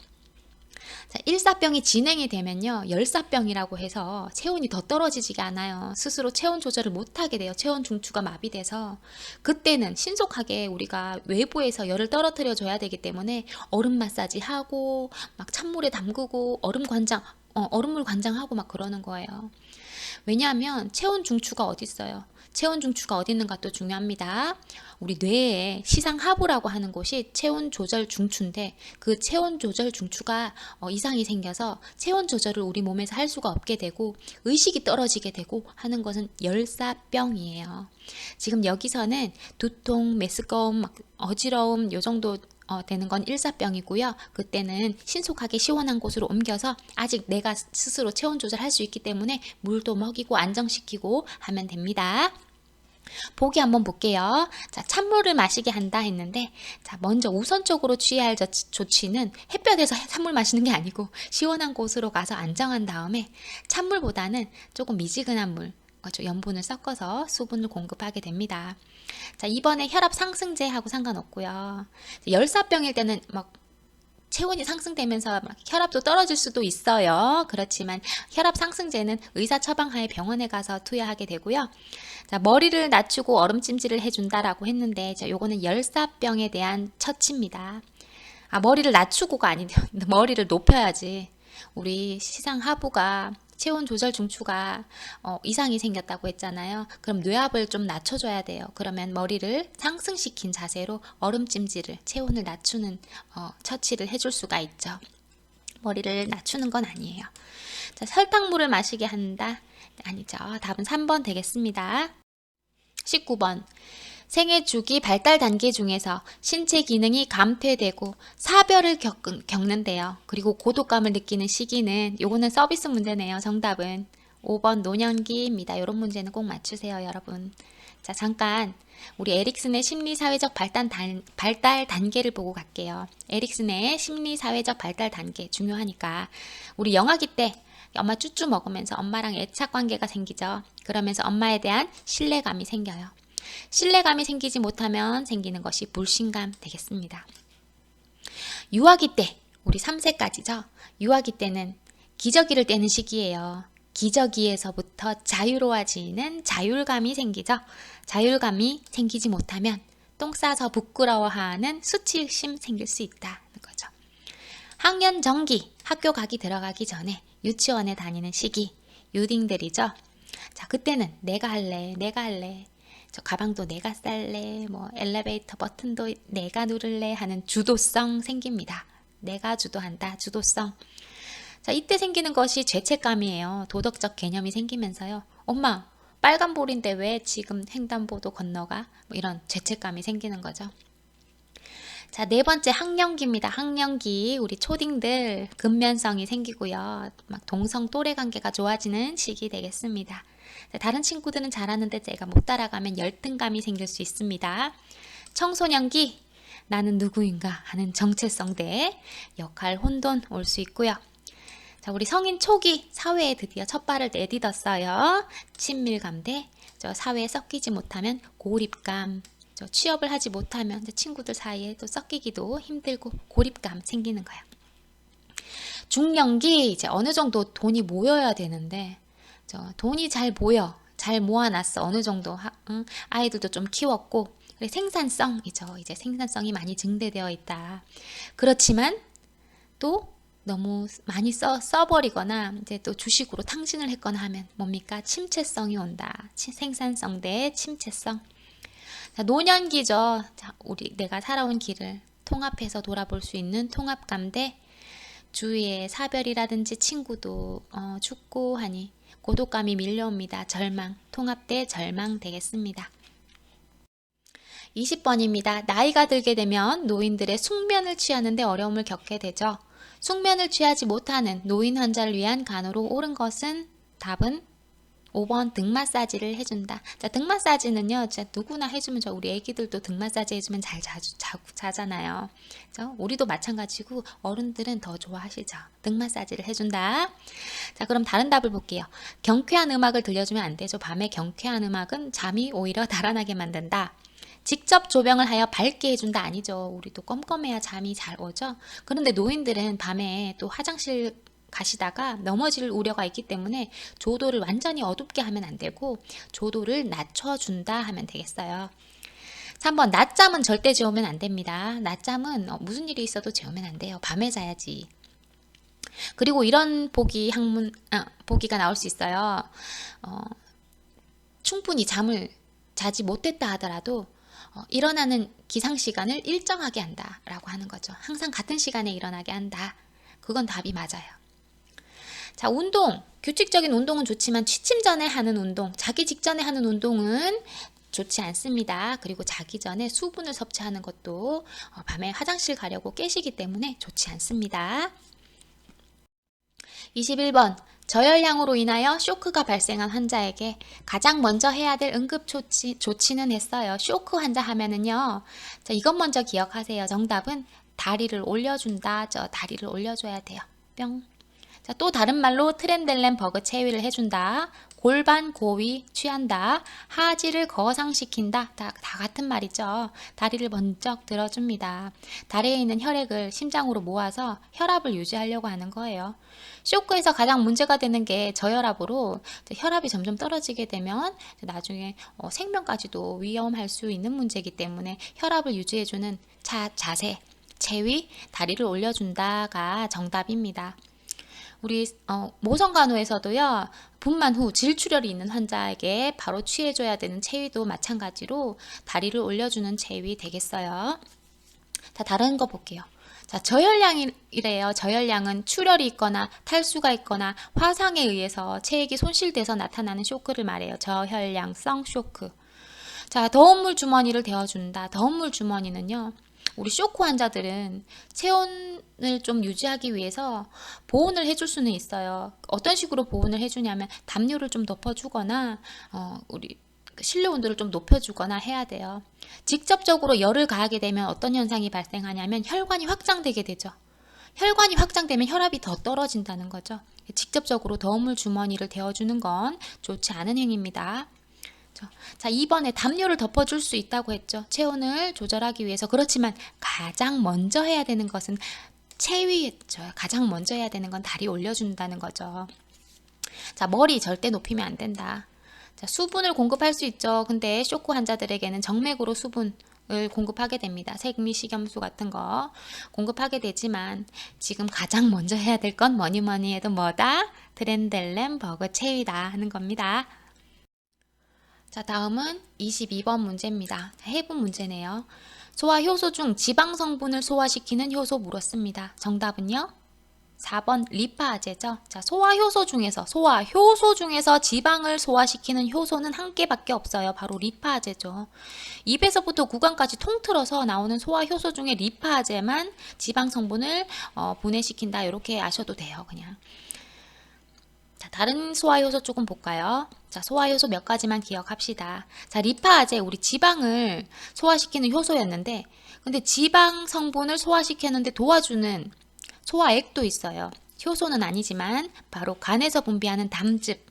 자, 일사병이 진행이 되면요, 열사병이라고 해서 체온이 더 떨어지지가 않아요. 스스로 체온 조절을 못하게 돼요. 체온 중추가 마비돼서. 그때는 신속하게 우리가 외부에서 열을 떨어뜨려 줘야 되기 때문에 얼음 마사지 하고 막 찬물에 담그고 얼음물 관장하고 막 그러는 거예요. 왜냐하면 체온 중추가 어디 있어요? 체온 중추가 어디 있는가 또 중요합니다. 우리 뇌에 시상하부라고 하는 곳이 체온 조절 중추인데, 그 체온 조절 중추가 이상이 생겨서 체온 조절을 우리 몸에서 할 수가 없게 되고 의식이 떨어지게 되고 하는 것은 열사병이에요. 지금 여기서는 두통, 메스꺼움, 어지러움 요 정도 되는 건 일사병이고요. 그때는 신속하게 시원한 곳으로 옮겨서, 아직 내가 스스로 체온 조절할 수 있기 때문에 물도 먹이고 안정시키고 하면 됩니다. 보기 한번 볼게요. 자, 찬물을 마시게 한다 했는데, 자, 먼저 우선적으로 취해야 할 조치는 햇볕에서 찬물 마시는 게 아니고 시원한 곳으로 가서 안정한 다음에 찬물보다는 조금 미지근한 물, 염분을 섞어서 수분을 공급하게 됩니다. 자, 이번에 혈압 상승제하고 상관없고요. 열사병일 때는 막 체온이 상승되면서 막 혈압도 떨어질 수도 있어요. 그렇지만 혈압 상승제는 의사 처방하에 병원에 가서 투여하게 되고요. 자, 머리를 낮추고 얼음찜질을 해준다라고 했는데, 자, 요거는 열사병에 대한 처치입니다. 머리를 낮추고가 아닌데 머리를 높여야지. 우리 시상하부가 체온 조절 중추가 이상이 생겼다고 했잖아요. 그럼 뇌압을 좀 낮춰줘야 돼요. 그러면 머리를 상승시킨 자세로 얼음찜질을, 체온을 낮추는 처치를 해줄 수가 있죠. 머리를 낮추는 건 아니에요. 자, 설탕물을 마시게 한다? 아니죠. 답은 3번 되겠습니다. 19번. 생애 주기 발달 단계 중에서 신체 기능이 감퇴되고 사별을 겪는데요. 그리고 고독감을 느끼는 시기는, 요거는 서비스 문제네요. 정답은 5번 노년기입니다. 이런 문제는 꼭 맞추세요, 여러분. 자, 잠깐 우리 에릭슨의 심리사회적 발달 단계를 보고 갈게요. 에릭슨의 심리사회적 발달 단계 중요하니까. 우리 영아기 때 엄마 쭈쭈 먹으면서 엄마랑 애착 관계가 생기죠. 그러면서 엄마에 대한 신뢰감이 생겨요. 신뢰감이 생기지 못하면 생기는 것이 불신감 되겠습니다. 유아기 때, 우리 3세까지죠. 유아기 때는 기저귀를 떼는 시기예요. 기저귀에서부터 자유로워지는 자율감이 생기죠. 자율감이 생기지 못하면 똥 싸서 부끄러워하는 수치심 생길 수 있다는 거죠. 학년 정기, 학교 들어가기 전에 유치원에 다니는 시기, 유딩들이죠. 자, 그때는 내가 할래. 저 가방도 내가 쌀래, 엘리베이터 버튼도 내가 누를래 하는 주도성 생깁니다. 내가 주도한다, 주도성. 자, 이때 생기는 것이 죄책감이에요. 도덕적 개념이 생기면서요. 엄마, 빨간불인데 왜 지금 횡단보도 건너가? 이런 죄책감이 생기는 거죠. 자, 4번째 학령기입니다. 학령기. 우리 초딩들 근면성이 생기고요. 막 동성 또래 관계가 좋아지는 시기 되겠습니다. 다른 친구들은 잘하는데 제가 못 따라가면 열등감이 생길 수 있습니다. 청소년기, 나는 누구인가 하는 정체성대 역할 혼돈 올 수 있고요. 자, 우리 성인 초기, 사회에 드디어 첫 발을 내딛었어요. 친밀감 대 사회에 섞이지 못하면 고립감, 취업을 하지 못하면 친구들 사이에 또 섞이기도 힘들고 고립감 생기는 거예요. 중년기, 이제 어느 정도 돈이 모여야 되는데 돈이 잘 잘 모아놨어. 어느 정도 아이들도 좀 키웠고 그래, 생산성이죠. 이제 생산성이 많이 증대되어 있다. 그렇지만 또 너무 많이 써버리거나 이제 또 주식으로 탕진을 했거나 하면 뭡니까? 침체성이 온다. 생산성 대 침체성. 자, 노년기죠. 자, 내가 살아온 길을 통합해서 돌아볼 수 있는 통합감 대 주위의 사별이라든지 친구도 죽고 하니 고독감이 밀려옵니다. 절망, 통합 대 절망 되겠습니다. 20번입니다. 나이가 들게 되면 노인들의 숙면을 취하는 데 어려움을 겪게 되죠. 숙면을 취하지 못하는 노인 환자를 위한 간호로 옳은 것은 답은 5번 등 마사지를 해준다. 자, 등 마사지는요, 진짜 누구나 해주면 우리 애기들도 등 마사지 해주면 잘 자잖아요. 그죠? 우리도 마찬가지고 어른들은 더 좋아하시죠. 등 마사지를 해준다. 자, 그럼 다른 답을 볼게요. 경쾌한 음악을 들려주면 안 되죠. 밤에 경쾌한 음악은 잠이 오히려 달아나게 만든다. 직접 조명을 하여 밝게 해준다 아니죠. 우리도 껌껌해야 잠이 잘 오죠. 그런데 노인들은 밤에 또 화장실 가시다가 넘어질 우려가 있기 때문에 조도를 완전히 어둡게 하면 안 되고 조도를 낮춰준다 하면 되겠어요. 3번 낮잠은 절대 재우면 안 됩니다. 낮잠은 무슨 일이 있어도 재우면 안 돼요. 밤에 자야지. 그리고 이런 보기가 나올 수 있어요. 충분히 잠을 자지 못했다 하더라도 일어나는 기상시간을 일정하게 한다 라고 하는 거죠. 항상 같은 시간에 일어나게 한다. 그건 답이 맞아요. 자, 운동. 규칙적인 운동은 좋지만 취침 전에 하는 운동, 자기 직전에 하는 운동은 좋지 않습니다. 그리고 자기 전에 수분을 섭취하는 것도 밤에 화장실 가려고 깨시기 때문에 좋지 않습니다. 21번. 저혈량으로 인하여 쇼크가 발생한 환자에게 가장 먼저 해야 될 응급조치는 했어요. 쇼크 환자 하면은요. 자, 이것 먼저 기억하세요. 정답은 다리를 올려준다. 다리를 올려줘야 돼요. 뿅. 자, 또 다른 말로 트렌델렌버그 체위를 해준다. 골반 고위 취한다. 하지를 거상시킨다. 다 같은 말이죠. 다리를 번쩍 들어줍니다. 다리에 있는 혈액을 심장으로 모아서 혈압을 유지하려고 하는 거예요. 쇼크에서 가장 문제가 되는 게 저혈압으로 혈압이 점점 떨어지게 되면 나중에 생명까지도 위험할 수 있는 문제이기 때문에 혈압을 유지해주는 자세, 체위, 다리를 올려준다가 정답입니다. 우리 모성간호에서도요. 분만 후 질출혈이 있는 환자에게 바로 취해줘야 되는 체위도 마찬가지로 다리를 올려주는 체위 되겠어요. 자, 다른 거 볼게요. 자, 저혈량이래요. 저혈량은 출혈이 있거나 탈수가 있거나 화상에 의해서 체액이 손실돼서 나타나는 쇼크를 말해요. 저혈량성 쇼크. 자, 더운 물 주머니를 데워준다. 더운 물 주머니는요. 우리 쇼크 환자들은 체온을 좀 유지하기 위해서 보온을 해줄 수는 있어요. 어떤 식으로 보온을 해주냐면 담요를 좀 덮어주거나 우리 실내 온도를 좀 높여주거나 해야 돼요. 직접적으로 열을 가하게 되면 어떤 현상이 발생하냐면 혈관이 확장되게 되죠. 혈관이 확장되면 혈압이 더 떨어진다는 거죠. 직접적으로 더운 물 주머니를 데워주는 건 좋지 않은 행위입니다. 자, 2번에 담요를 덮어줄 수 있다고 했죠. 체온을 조절하기 위해서. 그렇지만 가장 먼저 해야 되는 것은 체위죠. 가장 먼저 해야 되는 건 다리 올려준다는 거죠. 자, 머리 절대 높이면 안 된다. 자, 수분을 공급할 수 있죠. 근데 쇼크 환자들에게는 정맥으로 수분을 공급하게 됩니다. 생리식염수 같은 거 공급하게 되지만 지금 가장 먼저 해야 될 건 뭐니 해도 뭐다? 트렌델렌버그 체위다 하는 겁니다. 자, 다음은 22번 문제입니다. 해부 문제네요. 소화 효소 중 지방 성분을 소화시키는 효소 물었습니다. 정답은요? 4번 리파제죠. 자, 소화 효소 중에서 지방을 소화시키는 효소는 한 개밖에 없어요. 바로 리파제죠. 입에서부터 구강까지 통틀어서 나오는 소화 효소 중에 리파제만 지방 성분을 분해시킨다. 이렇게 아셔도 돼요. 그냥. 자, 다른 소화효소 조금 볼까요? 자, 소화효소 몇 가지만 기억합시다. 자, 리파제, 우리 지방을 소화시키는 효소였는데, 근데 지방 성분을 소화시키는데 도와주는 소화액도 있어요. 효소는 아니지만 바로 간에서 분비하는 담즙.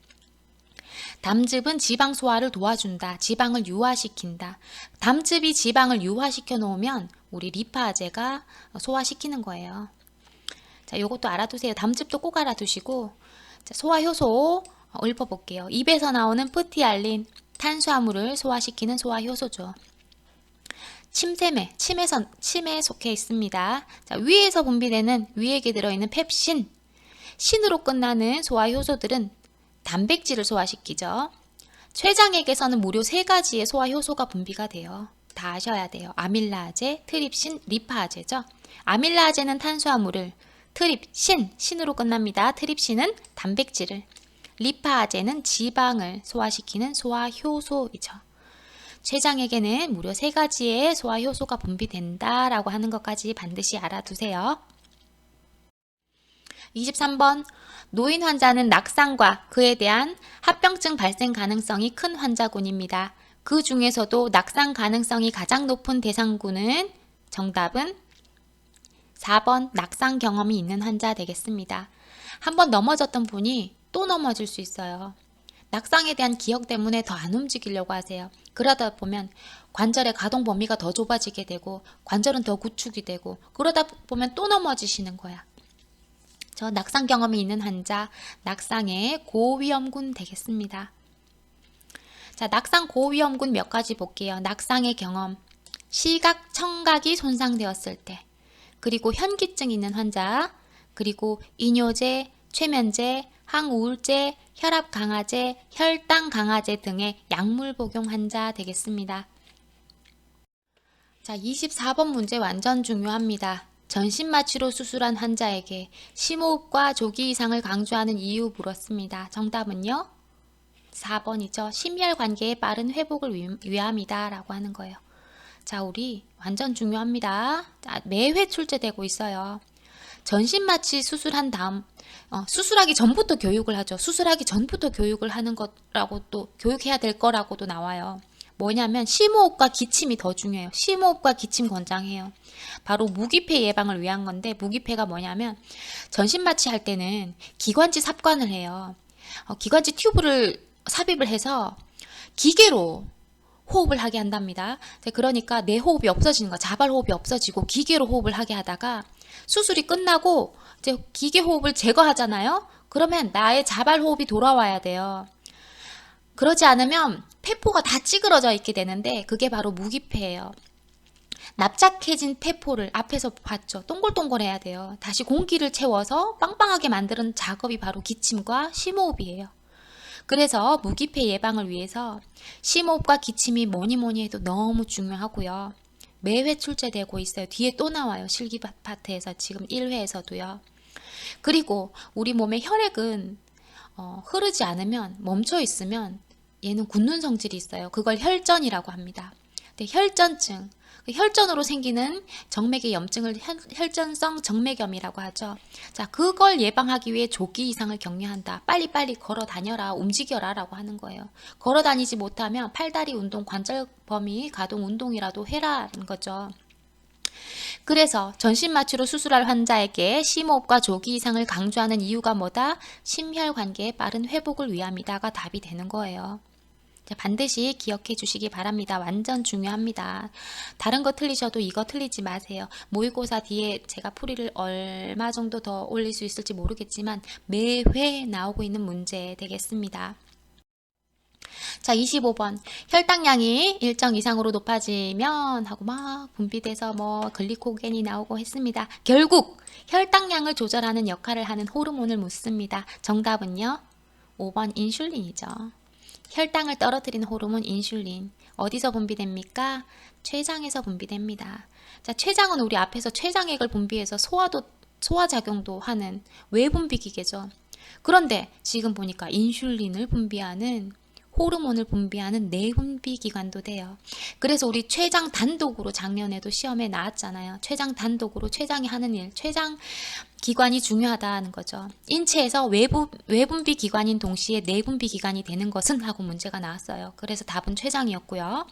담즙은 지방 소화를 도와준다. 지방을 유화시킨다. 담즙이 지방을 유화시켜 놓으면 우리 리파제가 소화시키는 거예요. 자, 요것도 알아두세요. 담즙도 꼭 알아두시고, 자, 소화효소 읊어볼게요. 입에서 나오는 프티알린, 탄수화물을 소화시키는 소화효소죠. 침에 속해 있습니다. 자, 위에서 분비되는 위액에 들어있는 펩신, 신으로 끝나는 소화효소들은 단백질을 소화시키죠. 췌장액에서는 무려 3가지의 소화효소가 분비가 돼요. 다 아셔야 돼요. 아밀라제, 트립신, 리파아제죠. 아밀라제는 탄수화물을, 신으로 끝납니다. 트립신은 단백질을, 리파아제는 지방을 소화시키는 소화효소이죠. 췌장에게는 무려 3가지의 소화효소가 분비된다라고 하는 것까지 반드시 알아두세요. 23번, 노인 환자는 낙상과 그에 대한 합병증 발생 가능성이 큰 환자군입니다. 그 중에서도 낙상 가능성이 가장 높은 대상군은 정답은 4번 낙상 경험이 있는 환자 되겠습니다. 한번 넘어졌던 분이 또 넘어질 수 있어요. 낙상에 대한 기억 때문에 더 안 움직이려고 하세요. 그러다 보면 관절의 가동 범위가 더 좁아지게 되고 관절은 더 구축이 되고 그러다 보면 또 넘어지시는 거야. 저 낙상 경험이 있는 환자, 낙상의 고위험군 되겠습니다. 자, 낙상 고위험군 몇 가지 볼게요. 낙상의 경험, 시각, 청각이 손상되었을 때, 그리고 현기증 있는 환자, 그리고 이뇨제, 최면제, 항우울제, 혈압 강화제, 혈당 강화제 등의 약물 복용 환자 되겠습니다. 자, 24번 문제 완전 중요합니다. 전신마취로 수술한 환자에게 심호흡과 조기 이상을 강조하는 이유 물었습니다. 정답은요? 4번이죠. 심혈관계의 빠른 회복을 위함이다 라고 하는 거예요. 자, 우리 완전 중요합니다. 자, 매회 출제되고 있어요. 전신마취 수술한 다음 수술하기 전부터 교육을 하죠. 수술하기 전부터 교육을 하는 거라고 또 교육해야 될 거라고도 나와요. 뭐냐면 심호흡과 기침이 더 중요해요. 심호흡과 기침 권장해요. 바로 무기폐 예방을 위한 건데 무기폐가 뭐냐면 전신마취 할 때는 기관지 삽관을 해요. 기관지 튜브를 삽입을 해서 기계로 호흡을 하게 한답니다. 그러니까 내 호흡이 없어지는 거야. 자발 호흡이 없어지고 기계로 호흡을 하게 하다가 수술이 끝나고 이제 기계 호흡을 제거하잖아요. 그러면 나의 자발 호흡이 돌아와야 돼요. 그러지 않으면 폐포가 다 찌그러져 있게 되는데 그게 바로 무기폐예요. 납작해진 폐포를 앞에서 봤죠. 동글동글해야 돼요. 다시 공기를 채워서 빵빵하게 만드는 작업이 바로 기침과 심호흡이에요. 그래서 무기폐 예방을 위해서 심호흡과 기침이 뭐니 해도 너무 중요하고요. 매회 출제되고 있어요. 뒤에 또 나와요. 실기 파트에서 지금 1회에서도요. 그리고 우리 몸의 혈액은 흐르지 않으면 멈춰 있으면 얘는 굳는 성질이 있어요. 그걸 혈전이라고 합니다. 근데 혈전증, 혈전으로 생기는 정맥의 염증을 혈전성 정맥염이라고 하죠. 자, 그걸 예방하기 위해 조기 이상을 격려한다. 빨리빨리 걸어 다녀라, 움직여라 라고 하는 거예요. 걸어 다니지 못하면 팔다리 운동, 관절 범위 가동 운동이라도 해라는 거죠. 그래서 전신마취로 수술할 환자에게 심호흡과 조기 이상을 강조하는 이유가 뭐다? 심혈관계의 빠른 회복을 위함이다가 답이 되는 거예요. 반드시 기억해 주시기 바랍니다. 완전 중요합니다. 다른 거 틀리셔도 이거 틀리지 마세요. 모의고사 뒤에 제가 풀이를 얼마 정도 더 올릴 수 있을지 모르겠지만 매회 나오고 있는 문제 되겠습니다. 자, 25번. 혈당량이 일정 이상으로 높아지면 하고 막 분비돼서 뭐 글리코겐이 나오고 했습니다. 결국 혈당량을 조절하는 역할을 하는 호르몬을 묻습니다. 정답은요? 5번 인슐린이죠. 혈당을 떨어뜨리는 호르몬 인슐린. 어디서 분비됩니까? 췌장에서 분비됩니다. 자, 췌장은 우리 앞에서 췌장액을 분비해서 소화작용도 하는 외분비기계죠. 그런데 지금 보니까 인슐린을 분비하는 호르몬을 분비하는 내분비기관도 돼요. 그래서 우리 췌장 단독으로 작년에도 시험에 나왔잖아요. 췌장 단독으로 췌장이 하는 일, 췌장 기관이 중요하다는 거죠. 인체에서 외분비 기관인 동시에 내분비 기관이 되는 것은 하고 문제가 나왔어요. 그래서 답은 췌장이었고요.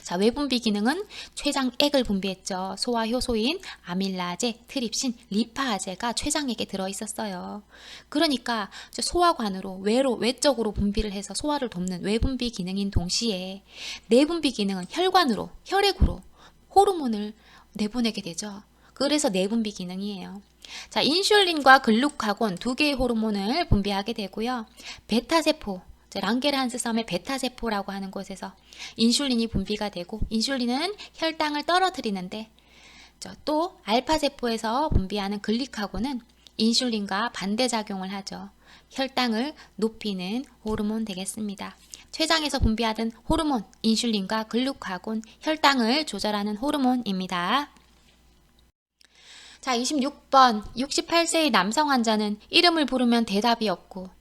자, 외분비 기능은 췌장액을 분비했죠. 소화효소인 아밀라제, 트립신, 리파아제가 췌장액에 들어있었어요. 그러니까 소화관으로 외적으로 분비를 해서 소화를 돕는 외분비 기능인 동시에 내분비 기능은 혈액으로 호르몬을 내보내게 되죠. 그래서 내분비 기능이에요. 자, 인슐린과 글루카곤 두 개의 호르몬을 분비하게 되고요. 베타세포, 랑게르한스 섬의 베타세포라고 하는 곳에서 인슐린이 분비가 되고, 인슐린은 혈당을 떨어뜨리는데, 또 알파세포에서 분비하는 글리카곤은 인슐린과 반대작용을 하죠. 혈당을 높이는 호르몬 되겠습니다. 췌장에서 분비하던 호르몬, 인슐린과 글루카곤, 혈당을 조절하는 호르몬입니다. 자, 26번 68세의 남성 환자는 이름을 부르면 대답이 없고,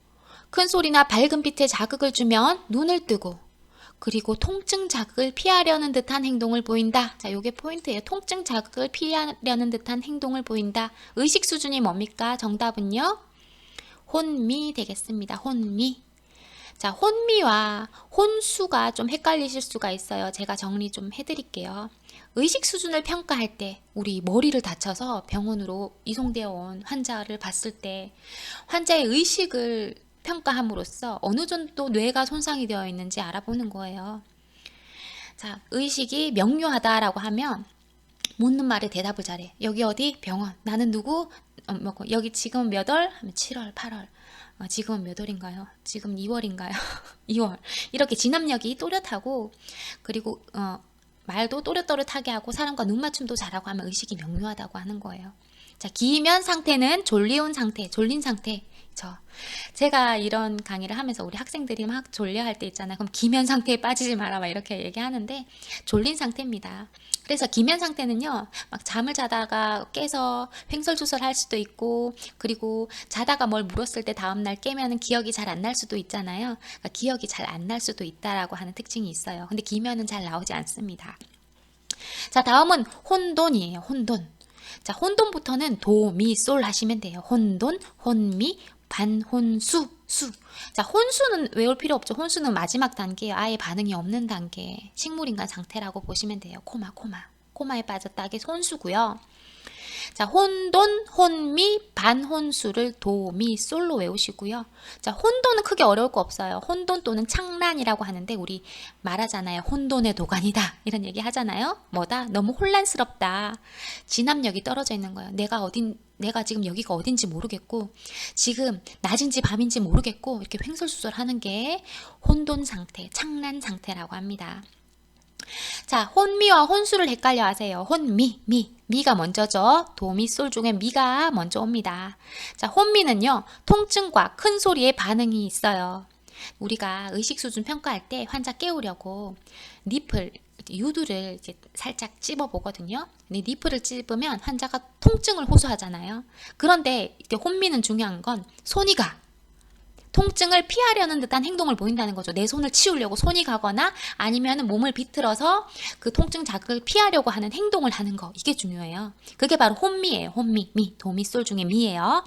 큰 소리나 밝은 빛에 자극을 주면 눈을 뜨고, 그리고 통증 자극을 피하려는 듯한 행동을 보인다. 자, 요게 포인트예요. 통증 자극을 피하려는 듯한 행동을 보인다. 의식 수준이 뭡니까? 정답은요, 혼미 되겠습니다. 혼미. 자, 혼미와 혼수가 좀 헷갈리실 수가 있어요. 제가 정리 좀 해드릴게요. 의식 수준을 평가할 때, 우리 머리를 다쳐서 병원으로 이송되어 온 환자를 봤을 때 환자의 의식을 평가함으로써 어느 정도 뇌가 손상이 되어 있는지 알아보는 거예요. 자, 의식이 명료하다라고 하면 묻는 말에 대답을 잘해. 여기 어디? 병원. 나는 누구? 여기 지금 몇 월? 하면 7월, 8월. 지금은 몇 월인가요? 지금 2월인가요? 2월. 이렇게 진압력이 또렷하고, 그리고 말도 또렷또렷하게 하고 사람과 눈맞춤도 잘하고 하면 의식이 명료하다고 하는 거예요. 자, 기면 상태는 졸린 상태. 제가 이런 강의를 하면서 우리 학생들이 막 졸려할 때 있잖아요. 그럼 기면 상태에 빠지지 마라 막 이렇게 얘기하는데, 졸린 상태입니다. 그래서 기면 상태는요, 막 잠을 자다가 깨서 횡설수설할 수도 있고, 그리고 자다가 뭘 물었을 때 다음날 깨면은 기억이 잘 안 날 수도 있잖아요. 그러니까 기억이 잘 안 날 수도 있다라고 하는 특징이 있어요. 근데 기면은 잘 나오지 않습니다. 자, 다음은 혼돈이에요. 혼돈. 자, 혼돈부터는 도, 미, 솔 하시면 돼요. 혼돈, 혼미, 반혼수, 수. 자, 혼수는 외울 필요 없죠. 혼수는 마지막 단계예요. 아예 반응이 없는 단계. 식물인간 상태라고 보시면 돼요. 코마에 빠졌다. 이게 혼수고요. 자, 혼돈, 혼미, 반혼수를 도, 미, 솔로 외우시고요. 자, 혼돈은 크게 어려울 거 없어요. 혼돈 또는 창란이라고 하는데, 우리 말하잖아요. 혼돈의 도가니다. 이런 얘기 하잖아요. 뭐다? 너무 혼란스럽다. 진압력이 떨어져 있는 거예요. 내가 지금 여기가 어딘지 모르겠고, 지금 낮인지 밤인지 모르겠고, 이렇게 횡설수설하는 게 혼돈 상태, 창란 상태라고 합니다. 자, 혼미와 혼수를 헷갈려 하세요. 혼미, 미가 먼저죠. 도, 미, 솔 중에 미가 먼저 옵니다. 자, 혼미는요, 통증과 큰 소리에 반응이 있어요. 우리가 의식 수준 평가할 때 환자 깨우려고 니플, 유두를 이제 살짝 찝어 보거든요. 근데 니플을 찝으면 환자가 통증을 호소하잖아요. 그런데 이때 혼미는 중요한 건 손이 가. 통증을 피하려는 듯한 행동을 보인다는 거죠. 내 손을 치우려고 손이 가거나 아니면 몸을 비틀어서 그 통증 자극을 피하려고 하는 행동을 하는 거. 이게 중요해요. 그게 바로 혼미예요. 혼미, 미, 도, 미, 솔 중에 미예요.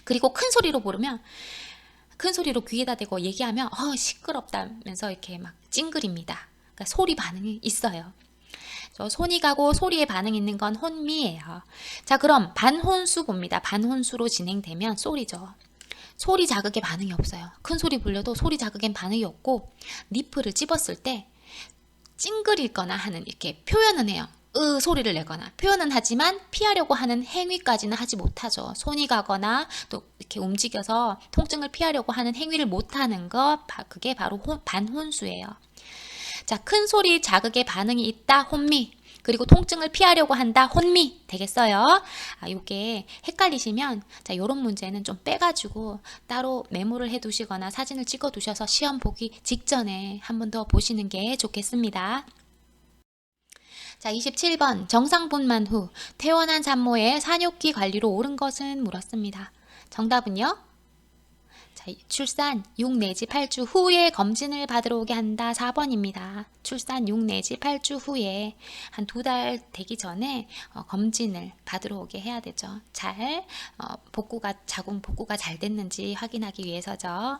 그리고 큰 소리로 부르면, 큰 소리로 귀에다 대고 얘기하면 시끄럽다면서 이렇게 막 찡그립니다. 그러니까 소리 반응이 있어요. 손이 가고 소리에 반응이 있는 건 혼미예요. 자, 그럼 반혼수 봅니다. 반혼수로 진행되면 솔이죠. 소리 자극에 반응이 없어요. 큰 소리 불려도 소리 자극엔 반응이 없고, 니플을 찝었을 때 찡그리거나 하는, 이렇게 표현은 해요. 소리를 내거나 표현은 하지만 피하려고 하는 행위까지는 하지 못하죠. 손이 가거나 또 이렇게 움직여서 통증을 피하려고 하는 행위를 못하는 것, 그게 바로 반혼수예요. 자, 큰 소리 자극에 반응이 있다, 혼미. 그리고 통증을 피하려고 한다, 혼미 되겠어요. 요게 헷갈리시면, 자, 요런 문제는 좀 빼가지고 따로 메모를 해두시거나 사진을 찍어 두셔서 시험 보기 직전에 한 번 더 보시는 게 좋겠습니다. 자, 27번 정상분만 후 퇴원한 산모의 산욕기 관리로 옳은 것은 물었습니다. 정답은요? 자, 출산 6 내지 8주 후에 검진을 받으러 오게 한다. 4번입니다. 출산 6 내지 8주 후에 한 2달 되기 전에 검진을 받으러 오게 해야 되죠. 자궁 복구가 잘 됐는지 확인하기 위해서죠.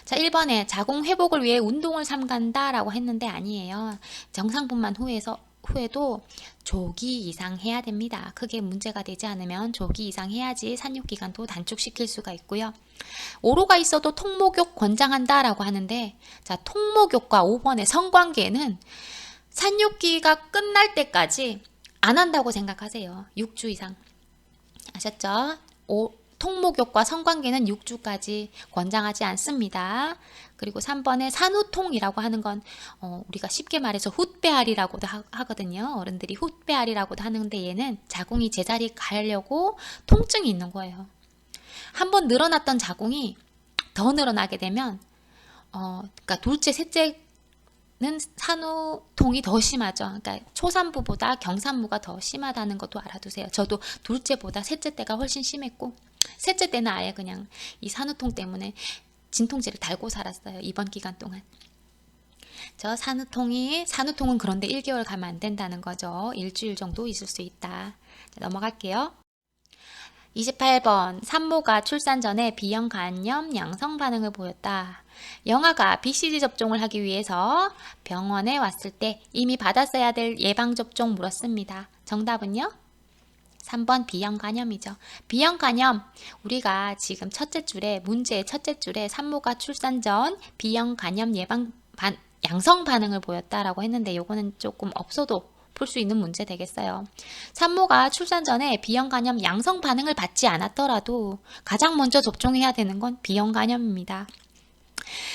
자, 1번에 자궁 회복을 위해 운동을 삼간다 라고 했는데 아니에요. 정상분만 후에도 조기 이상 해야 됩니다. 크게 문제가 되지 않으면 조기 이상 해야지 산육기간도 단축시킬 수가 있고요. 오로가 있어도 통목욕 권장한다 라고 하는데, 자, 통목욕과 5번의 성관계는 산육기가 끝날 때까지 안 한다고 생각하세요. 6주 이상 아셨죠? 통목욕과 성관계는 6주까지 권장하지 않습니다. 그리고 3번에 산후통이라고 하는 건 우리가 쉽게 말해서 훗배알이라고도 하거든요. 어른들이 훗배알이라고도 하는데 얘는 자궁이 제자리 가려고 통증이 있는 거예요. 한번 늘어났던 자궁이 더 늘어나게 되면 그러니까 둘째, 셋째는 산후통이 더 심하죠. 그러니까 초산부보다 경산부가 더 심하다는 것도 알아두세요. 저도 둘째보다 셋째 때가 훨씬 심했고 셋째 때는 아예 그냥 이 산후통 때문에 진통제를 달고 살았어요. 이번 기간 동안. 산후통은 그런데 1개월 가면 안 된다는 거죠. 일주일 정도 있을 수 있다. 자, 넘어갈게요. 28번 산모가 출산 전에 B형 간염 양성 반응을 보였다. 영아가 BCG 접종을 하기 위해서 병원에 왔을 때 이미 받았어야 될 예방접종 물었습니다. 정답은요? 3번 B형 간염이죠. B형 간염, 우리가 지금 문제의 첫째 줄에 산모가 출산 전 B형 간염 양성 반응을 보였다라고 했는데 요거는 조금 없어도 풀 수 있는 문제 되겠어요. 산모가 출산 전에 B형 간염 양성 반응을 받지 않았더라도 가장 먼저 접종해야 되는 건 B형 간염입니다.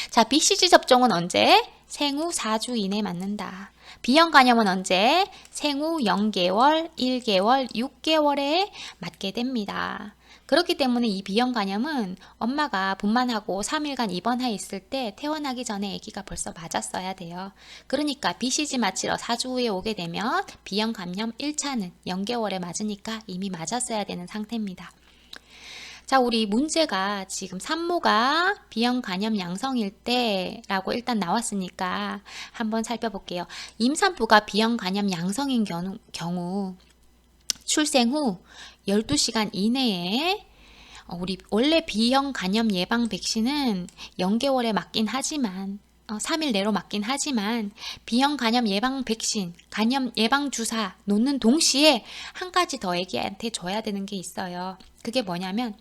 자, BCG 접종은 언제? 생후 4주 이내 맞는다. B형 간염은 언제? 생후 0개월, 1개월, 6개월에 맞게 됩니다. 그렇기 때문에 이 B형 간염은 엄마가 분만하고 3일간 입원해 있을 때 퇴원하기 전에 아기가 벌써 맞았어야 돼요. 그러니까 BCG 맞으러 4주 후에 오게 되면 B형 간염 1차는 0개월에 맞으니까 이미 맞았어야 되는 상태입니다. 자, 우리 문제가 지금 산모가 B형 간염 양성일 때라고 일단 나왔으니까 한번 살펴볼게요. 임산부가 B형 간염 양성인 경우 출생 후 12시간 이내에 우리 원래 B형 간염 예방 백신은 0개월에 맞긴 하지만 3일 내로 맞긴 하지만 B형 간염 예방 백신, 간염 예방 주사 놓는 동시에 한 가지 더 아기한테 줘야 되는 게 있어요. 그게 뭐냐면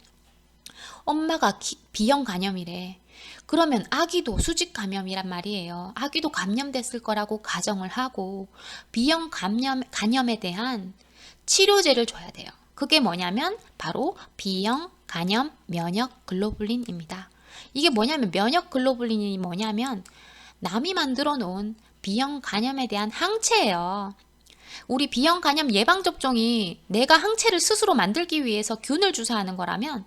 엄마가 B형 간염이래. 그러면 아기도 수직 감염이란 말이에요. 아기도 감염됐을 거라고 가정을 하고 B형 간염에 대한 치료제를 줘야 돼요. 그게 뭐냐면 바로 B형 간염 면역 글로불린입니다. 이게 뭐냐면 면역 글로불린이 뭐냐면 남이 만들어 놓은 B형 간염에 대한 항체예요. 우리 B형 간염 예방접종이 내가 항체를 스스로 만들기 위해서 균을 주사하는 거라면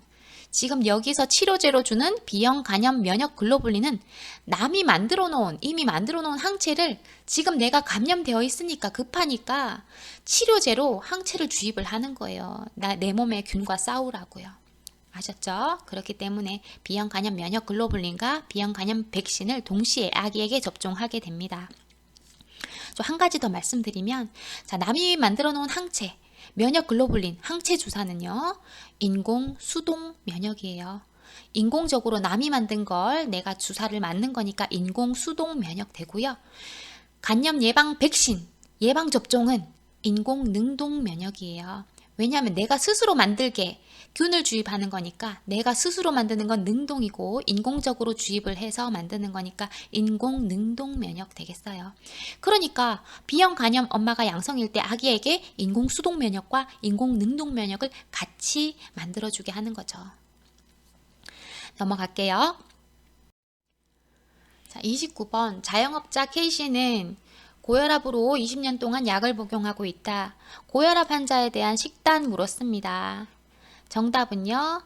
지금 여기서 치료제로 주는 B형 간염 면역 글로불린은 남이 이미 만들어 놓은 항체를 지금 내가 감염되어 있으니까 급하니까 치료제로 항체를 주입을 하는 거예요. 내 몸의 균과 싸우라고요. 아셨죠? 그렇기 때문에 B형 간염 면역 글로불린과 B형 간염 백신을 동시에 아기에게 접종하게 됩니다. 한 가지 더 말씀드리면, 자, 남이 만들어 놓은 항체, 면역 글로불린, 항체 주사는요, 인공 수동 면역이에요. 인공적으로 남이 만든 걸 내가 주사를 맞는 거니까 인공 수동 면역 되고요. 간염 예방 백신, 예방 접종은 인공 능동 면역이에요. 왜냐하면 내가 스스로 만들게 균을 주입하는 거니까 내가 스스로 만드는 건 능동이고 인공적으로 주입을 해서 만드는 거니까 인공 능동 면역 되겠어요. 그러니까 B형 간염 엄마가 양성일 때 아기에게 인공 수동 면역과 인공 능동 면역을 같이 만들어주게 하는 거죠. 넘어갈게요. 자, 29번 자영업자 K씨는 고혈압으로 20년 동안 약을 복용하고 있다. 고혈압 환자에 대한 식단 물었습니다. 정답은요,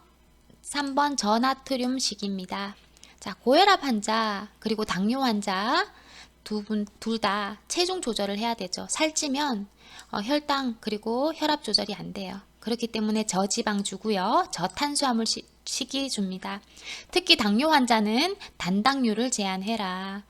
3번 저나트륨식입니다. 자, 고혈압 환자 그리고 당뇨 환자 둘 다 체중 조절을 해야 되죠. 살찌면 혈당 그리고 혈압 조절이 안 돼요. 그렇기 때문에 저지방 주고요, 저탄수화물 식이 줍니다. 특히 당뇨 환자는 단당류를 제한해라.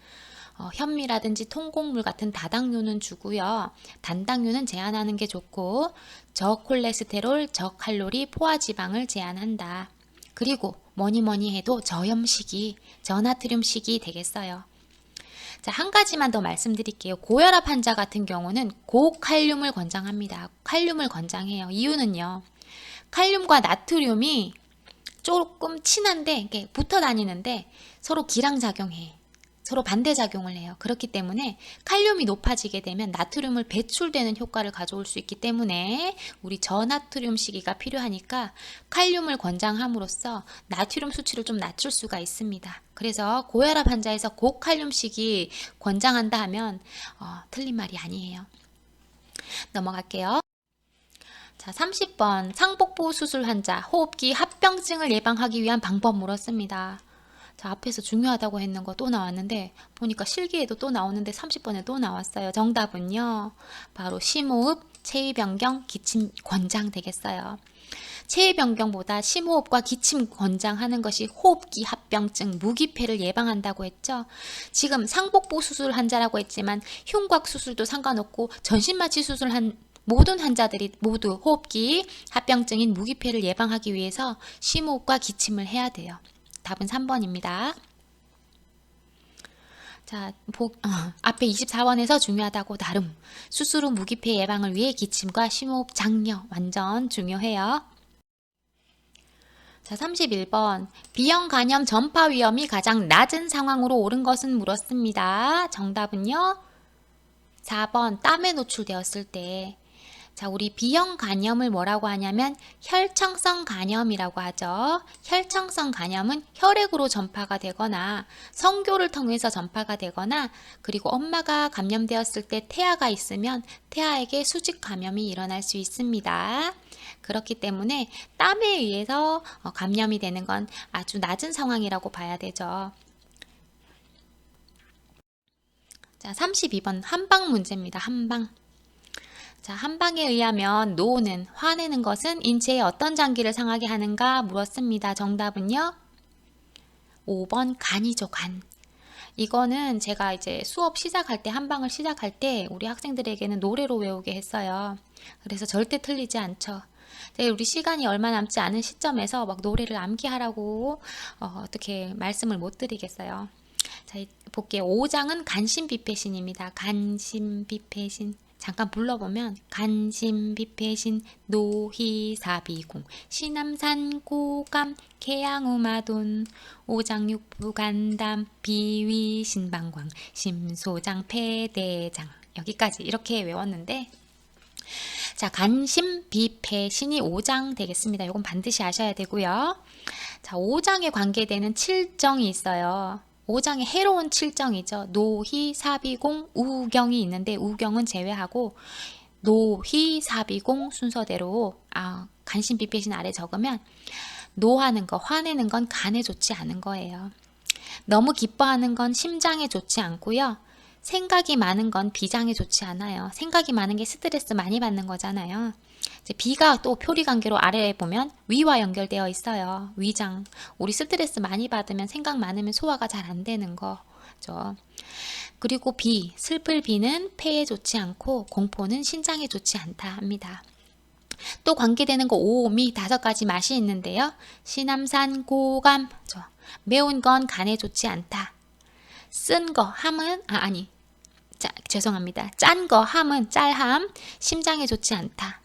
현미라든지 통곡물 같은 다당류는 주고요. 단당류는 제한하는 게 좋고 저콜레스테롤, 저칼로리, 포화지방을 제한한다. 그리고 뭐니 해도 저염식이, 저나트륨식이 되겠어요. 자, 한 가지만 더 말씀드릴게요. 고혈압 환자 같은 경우는 고칼륨을 권장합니다. 칼륨을 권장해요. 이유는요, 칼륨과 나트륨이 조금 친한데 이게 붙어 다니는데 서로 기량작용해. 서로 반대작용을 해요. 그렇기 때문에 칼륨이 높아지게 되면 나트륨을 배출되는 효과를 가져올 수 있기 때문에 우리 저나트륨 시기가 필요하니까 칼륨을 권장함으로써 나트륨 수치를 좀 낮출 수가 있습니다. 그래서 고혈압 환자에서 고칼륨 시기 권장한다 하면 틀린 말이 아니에요. 넘어갈게요. 자, 30번 상복부 수술 환자 호흡기 합병증을 예방하기 위한 방법 물었습니다. 자, 앞에서 중요하다고 했는 거 또 나왔는데 보니까 실기에도 또 나오는데 30번에 또 나왔어요. 정답은요. 바로 심호흡, 체위 변경, 기침 권장 되겠어요. 체위 변경보다 심호흡과 기침 권장하는 것이 호흡기 합병증, 무기폐를 예방한다고 했죠. 지금 상복부 수술 환자라고 했지만 흉곽 수술도 상관없고 전신마취 수술한 모든 환자들이 모두 호흡기 합병증인 무기폐를 예방하기 위해서 심호흡과 기침을 해야 돼요. 답은 3번입니다. 자, 앞에 24번에서 중요하다고 나름 수술 후 무기폐 예방을 위해 기침과 심호흡 장려 완전 중요해요. 자, 31번 B형 간염 전파 위험이 가장 낮은 상황으로 오른 것은 물었습니다. 정답은요. 4번 땀에 노출되었을 때. 자, 우리 B형 간염을 뭐라고 하냐면 혈청성 간염이라고 하죠. 혈청성 간염은 혈액으로 전파가 되거나 성교를 통해서 전파가 되거나 그리고 엄마가 감염되었을 때 태아가 있으면 태아에게 수직 감염이 일어날 수 있습니다. 그렇기 때문에 땀에 의해서 감염이 되는 건 아주 낮은 상황이라고 봐야 되죠. 자, 32번 한방 문제입니다. 한방. 자, 한방에 의하면 노는 화내는 것은 인체의 어떤 장기를 상하게 하는가 물었습니다. 정답은요. 5번 간이죠. 간. 이거는 제가 이제 수업 시작할 때 한방을 시작할 때 우리 학생들에게는 노래로 외우게 했어요. 그래서 절대 틀리지 않죠. 우리 시간이 얼마 남지 않은 시점에서 막 노래를 암기하라고 어떻게 말씀을 못 드리겠어요. 자, 볼게요. 5장은 간신비패신입니다. 간신비패신. 잠깐 불러보면 간신비패신 노희사비궁 시남산 고감 계양우마돈 오장육부간담 비위신방광 심소장 폐대장 여기까지 이렇게 외웠는데 자, 간신비패신이 5장 되겠습니다. 이건 반드시 아셔야 되고요. 자, 5장에 관계되는 7정이 있어요. 5장에 해로운 7정이죠. 노희, 사비공, 우경이 있는데 우경은 제외하고 노희, 사비공 순서대로 간신비패신 아래 적으면 노하는 거, 화내는 건 간에 좋지 않은 거예요. 너무 기뻐하는 건 심장에 좋지 않고요. 생각이 많은 건 비장에 좋지 않아요. 생각이 많은 게 스트레스 많이 받는 거잖아요. 이제 비가 또 표리관계로 아래에 보면 위와 연결되어 있어요. 위장. 우리 스트레스 많이 받으면 생각 많으면 소화가 잘 안 되는 거죠. 그리고 비, 슬플 비는 폐에 좋지 않고 공포는 신장에 좋지 않다 합니다. 또 관계되는 거 오미 5가지 맛이 있는데요. 시남산 고감, 매운 건 간에 좋지 않다. 쓴 거 함은 죄송합니다. 짠 거 함은 짤함, 심장에 좋지 않다.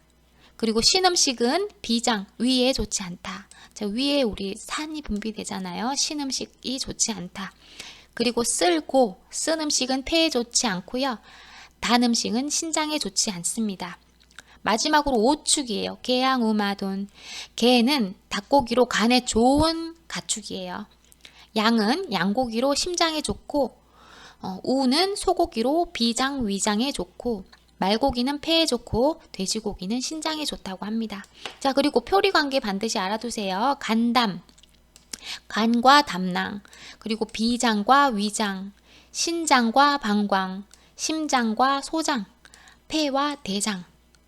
그리고 신음식은 비장, 위에 좋지 않다. 자, 위에 우리 산이 분비되잖아요. 신음식이 좋지 않다. 그리고 쓸고, 쓴 음식은 폐에 좋지 않고요. 단 음식은 신장에 좋지 않습니다. 마지막으로 오축이에요. 계양우마돈. 개는 닭고기로 간에 좋은 가축이에요. 양은 양고기로 심장에 좋고 우는 소고기로 비장, 위장에 좋고 말고기는 폐에 좋고 돼지고기는 신장에 좋다고 합니다. 자, 그리고 표리관계 반드시 알아두세요. 간담, 간과 담낭, 그리고 비장과 위장, 신장과 방광, 심장과 소장, 폐와 대장.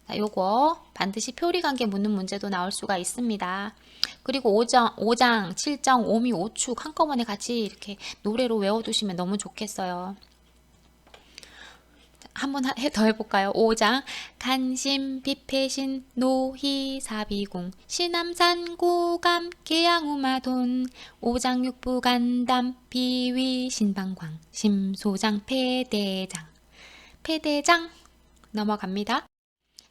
자, 요거 반드시 표리관계 묻는 문제도 나올 수가 있습니다. 그리고 5장, 7정, 오미, 오축 한꺼번에 같이 이렇게 노래로 외워두시면 너무 좋겠어요. 한번 더 해볼까요? 5장 간신비패신 노희사비궁 시남산 고감 계양우마돈 오장육부간담 비위신방광 심소장 폐대장. 폐대장 넘어갑니다.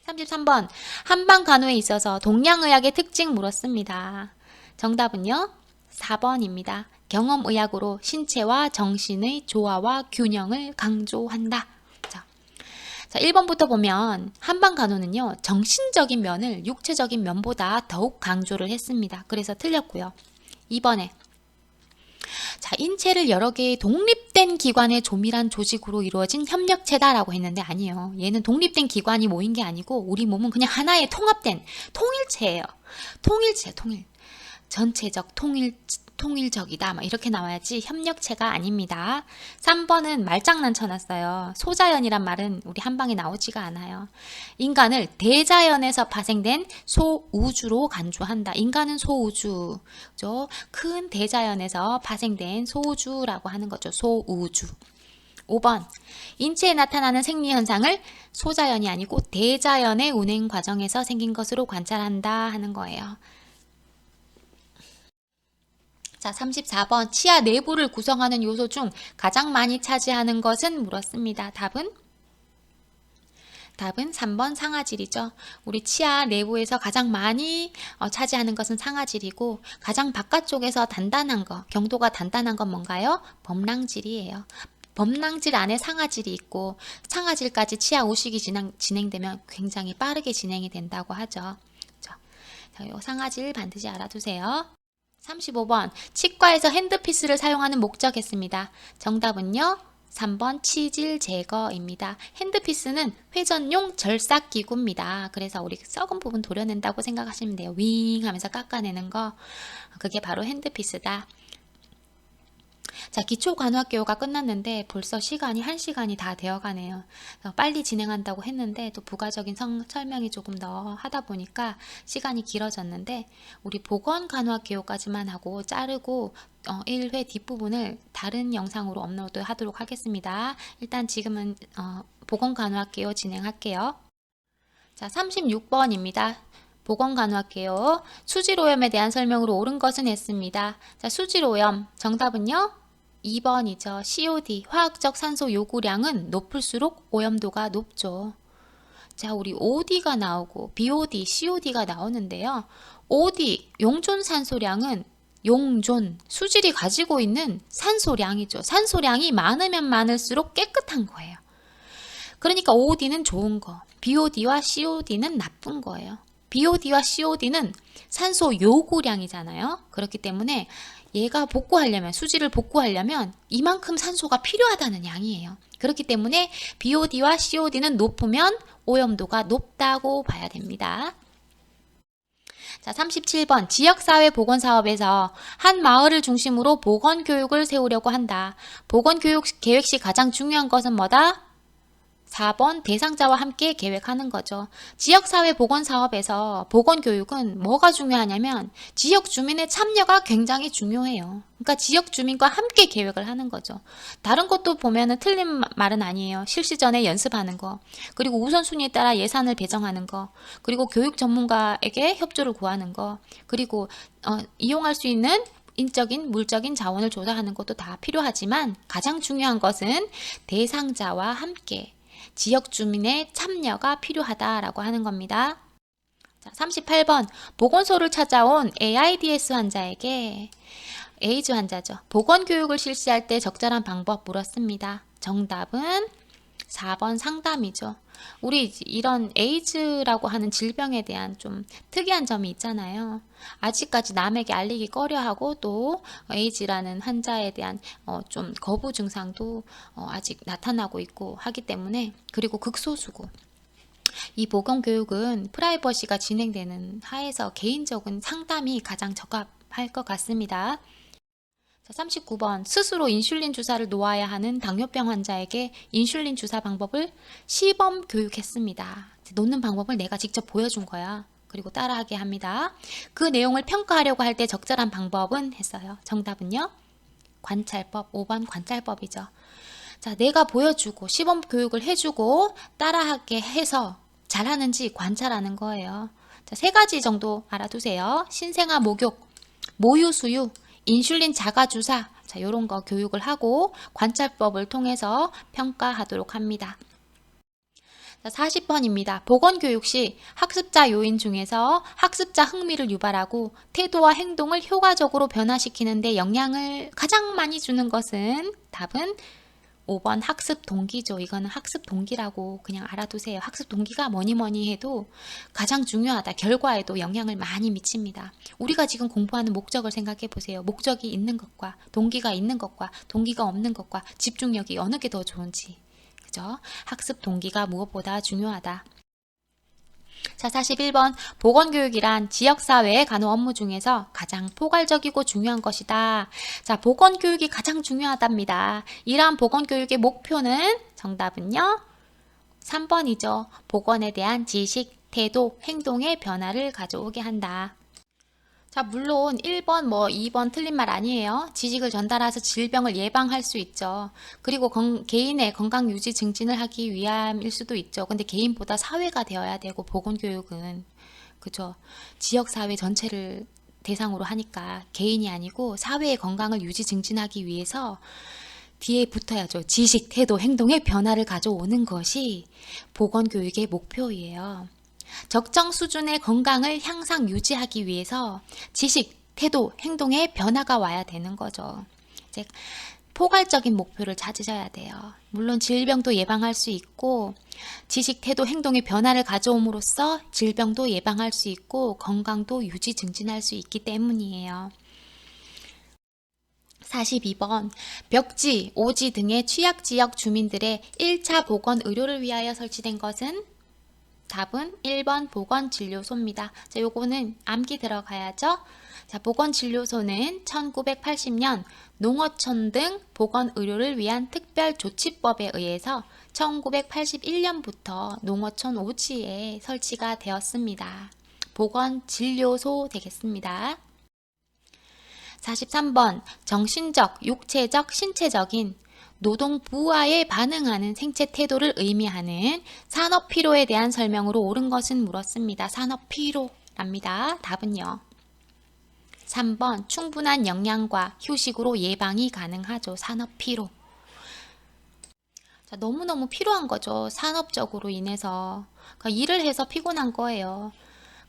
33번 한방간호에 있어서 동양의학의 특징 물었습니다. 정답은요? 4번입니다. 경험의학으로 신체와 정신의 조화와 균형을 강조한다. 자, 1번부터 보면 한방간호는요, 정신적인 면을 육체적인 면보다 더욱 강조를 했습니다. 그래서 틀렸고요. 2번에 자, 인체를 여러 개의 독립된 기관의 조밀한 조직으로 이루어진 협력체다라고 했는데 아니에요. 얘는 독립된 기관이 모인 게 아니고 우리 몸은 그냥 하나의 통합된 통일체예요. 통일체, 전체적 통일적이다. 막 이렇게 나와야지 협력체가 아닙니다. 3번은 말장난 쳐놨어요. 소자연이란 말은 우리 한방에 나오지가 않아요. 인간을 대자연에서 파생된 소우주로 간주한다. 인간은 소우주, 그죠? 큰 대자연에서 파생된 소우주라고 하는 거죠. 소우주. 5번 인체에 나타나는 생리현상을 소자연이 아니고 대자연의 운행 과정에서 생긴 것으로 관찰한다 하는 거예요. 자, 34번 치아 내부를 구성하는 요소 중 가장 많이 차지하는 것은 물었습니다. 답은 3번 상아질이죠. 우리 치아 내부에서 가장 많이 차지하는 것은 상아질이고 가장 바깥쪽에서 단단한 거, 경도가 단단한 건 뭔가요? 범랑질이에요. 범랑질 안에 상아질이 있고 상아질까지 치아 우식이 진행되면 굉장히 빠르게 진행이 된다고 하죠. 자, 이 상아질 반드시 알아두세요. 35번 치과에서 핸드피스를 사용하는 목적했습니다. 정답은요. 3번 치질 제거입니다. 핸드피스는 회전용 절삭기구입니다. 그래서 우리 썩은 부분 도려낸다고 생각하시면 돼요. 윙 하면서 깎아내는 거, 그게 바로 핸드피스다. 자, 기초간호학교가 끝났는데 벌써 시간이 1시간이 다 되어가네요. 빨리 진행한다고 했는데 또 부가적인 설명이 조금 더 하다 보니까 시간이 길어졌는데 우리 보건간호학교까지만 하고 자르고 1회 뒷부분을 다른 영상으로 업로드 하도록 하겠습니다. 일단 지금은 보건간호학교 진행할게요. 자, 36번입니다. 보건간호학교 수질오염에 대한 설명으로 옳은 것은 했습니다. 자, 수질오염 정답은요? 2번이죠. COD, 화학적 산소 요구량은 높을수록 오염도가 높죠. 자, 우리 OD가 나오고 BOD, COD가 나오는데요. OD, 용존 산소량은 용존, 수질이 가지고 있는 산소량이죠. 산소량이 많으면 많을수록 깨끗한 거예요. 그러니까 OD는 좋은 거, BOD와 COD는 나쁜 거예요. BOD와 COD는 산소 요구량이잖아요. 그렇기 때문에 얘가 복구하려면, 수질을 복구하려면 이만큼 산소가 필요하다는 양이에요. 그렇기 때문에 BOD와 COD는 높으면 오염도가 높다고 봐야 됩니다. 자, 37번 지역사회 보건사업에서 한 마을을 중심으로 보건교육을 세우려고 한다. 보건교육 계획 시 가장 중요한 것은 뭐다? 4번 대상자와 함께 계획하는 거죠. 지역사회 보건사업에서 보건교육은 뭐가 중요하냐면 지역 주민의 참여가 굉장히 중요해요. 그러니까 지역 주민과 함께 계획을 하는 거죠. 다른 것도 보면은 틀린 말은 아니에요. 실시 전에 연습하는 거, 그리고 우선순위에 따라 예산을 배정하는 거, 그리고 교육 전문가에게 협조를 구하는 거, 그리고 이용할 수 있는 인적인, 물적인 자원을 조사하는 것도 다 필요하지만 가장 중요한 것은 대상자와 함께 지역 주민의 참여가 필요하다라고 하는 겁니다. 자, 38번 보건소를 찾아온 AIDS 환자에게 에이즈 환자죠. 보건교육을 실시할 때 적절한 방법 물었습니다. 정답은 4번 상담이죠. 우리 이런 에이즈라고 하는 질병에 대한 좀 특이한 점이 있잖아요. 아직까지 남에게 알리기 꺼려하고 또 에이즈라는 환자에 대한 좀 거부 증상도 아직 나타나고 있고 하기 때문에, 그리고 극소수고, 이 보건교육은 프라이버시가 진행되는 하에서 개인적인 상담이 가장 적합할 것 같습니다. 자, 39번 스스로 인슐린 주사를 놓아야 하는 당뇨병 환자에게 인슐린 주사 방법을 시범 교육했습니다. 놓는 방법을 내가 직접 보여준 거야. 그리고 따라하게 합니다. 그 내용을 평가하려고 할 때 적절한 방법은 했어요. 정답은요? 관찰법, 5번 관찰법이죠. 자, 내가 보여주고 시범 교육을 해주고 따라하게 해서 잘하는지 관찰하는 거예요. 자, 3가지 정도 알아두세요. 신생아 목욕, 모유 수유, 인슐린 자가주사, 자, 요런 거 교육을 하고 관찰법을 통해서 평가하도록 합니다. 40번입니다. 보건교육 시 학습자 요인 중에서 학습자 흥미를 유발하고 태도와 행동을 효과적으로 변화시키는 데 영향을 가장 많이 주는 것은 답은 5번 학습 동기죠. 이거는 학습 동기라고 그냥 알아두세요. 학습 동기가 뭐니 해도 가장 중요하다. 결과에도 영향을 많이 미칩니다. 우리가 지금 공부하는 목적을 생각해 보세요. 목적이 있는 것과 동기가 있는 것과 동기가 없는 것과 집중력이 어느 게 더 좋은지. 그죠? 학습 동기가 무엇보다 중요하다. 자, 41번. 보건교육이란 지역사회의 간호 업무 중에서 가장 포괄적이고 중요한 것이다. 자, 보건교육이 가장 중요하답니다. 이러한 보건교육의 목표는 정답은요? 3번이죠. 보건에 대한 지식, 태도, 행동의 변화를 가져오게 한다. 자, 물론 1번 2번 틀린 말 아니에요. 지식을 전달해서 질병을 예방할 수 있죠. 그리고 개인의 건강 유지 증진을 하기 위함일 수도 있죠. 근데 개인보다 사회가 되어야 되고 보건교육은 그죠. 지역사회 전체를 대상으로 하니까 개인이 아니고 사회의 건강을 유지 증진하기 위해서 뒤에 붙어야죠. 지식, 태도, 행동의 변화를 가져오는 것이 보건교육의 목표예요. 적정 수준의 건강을 향상 유지하기 위해서 지식, 태도, 행동의 변화가 와야 되는 거죠. 이제 포괄적인 목표를 찾으셔야 돼요. 물론 질병도 예방할 수 있고 지식, 태도, 행동의 변화를 가져옴으로써 질병도 예방할 수 있고 건강도 유지 증진할 수 있기 때문이에요. 42번. 벽지, 오지 등의 취약지역 주민들의 1차 보건 의료를 위하여 설치된 것은 답은 1번 보건진료소입니다. 자, 요거는 암기 들어가야죠. 자, 보건진료소는 1980년 농어촌 등 보건의료를 위한 특별조치법에 의해서 1981년부터 농어촌 오지에 설치가 되었습니다. 보건진료소 되겠습니다. 43번. 정신적, 육체적, 신체적인 노동 부하에 반응하는 생체 태도를 의미하는 산업 피로에 대한 설명으로 옳은 것은 물었습니다. 산업 피로랍니다. 답은요. 3번. 충분한 영양과 휴식으로 예방이 가능하죠. 산업 피로. 자, 너무너무 피로한 거죠. 산업적으로 인해서. 그러니까 일을 해서 피곤한 거예요.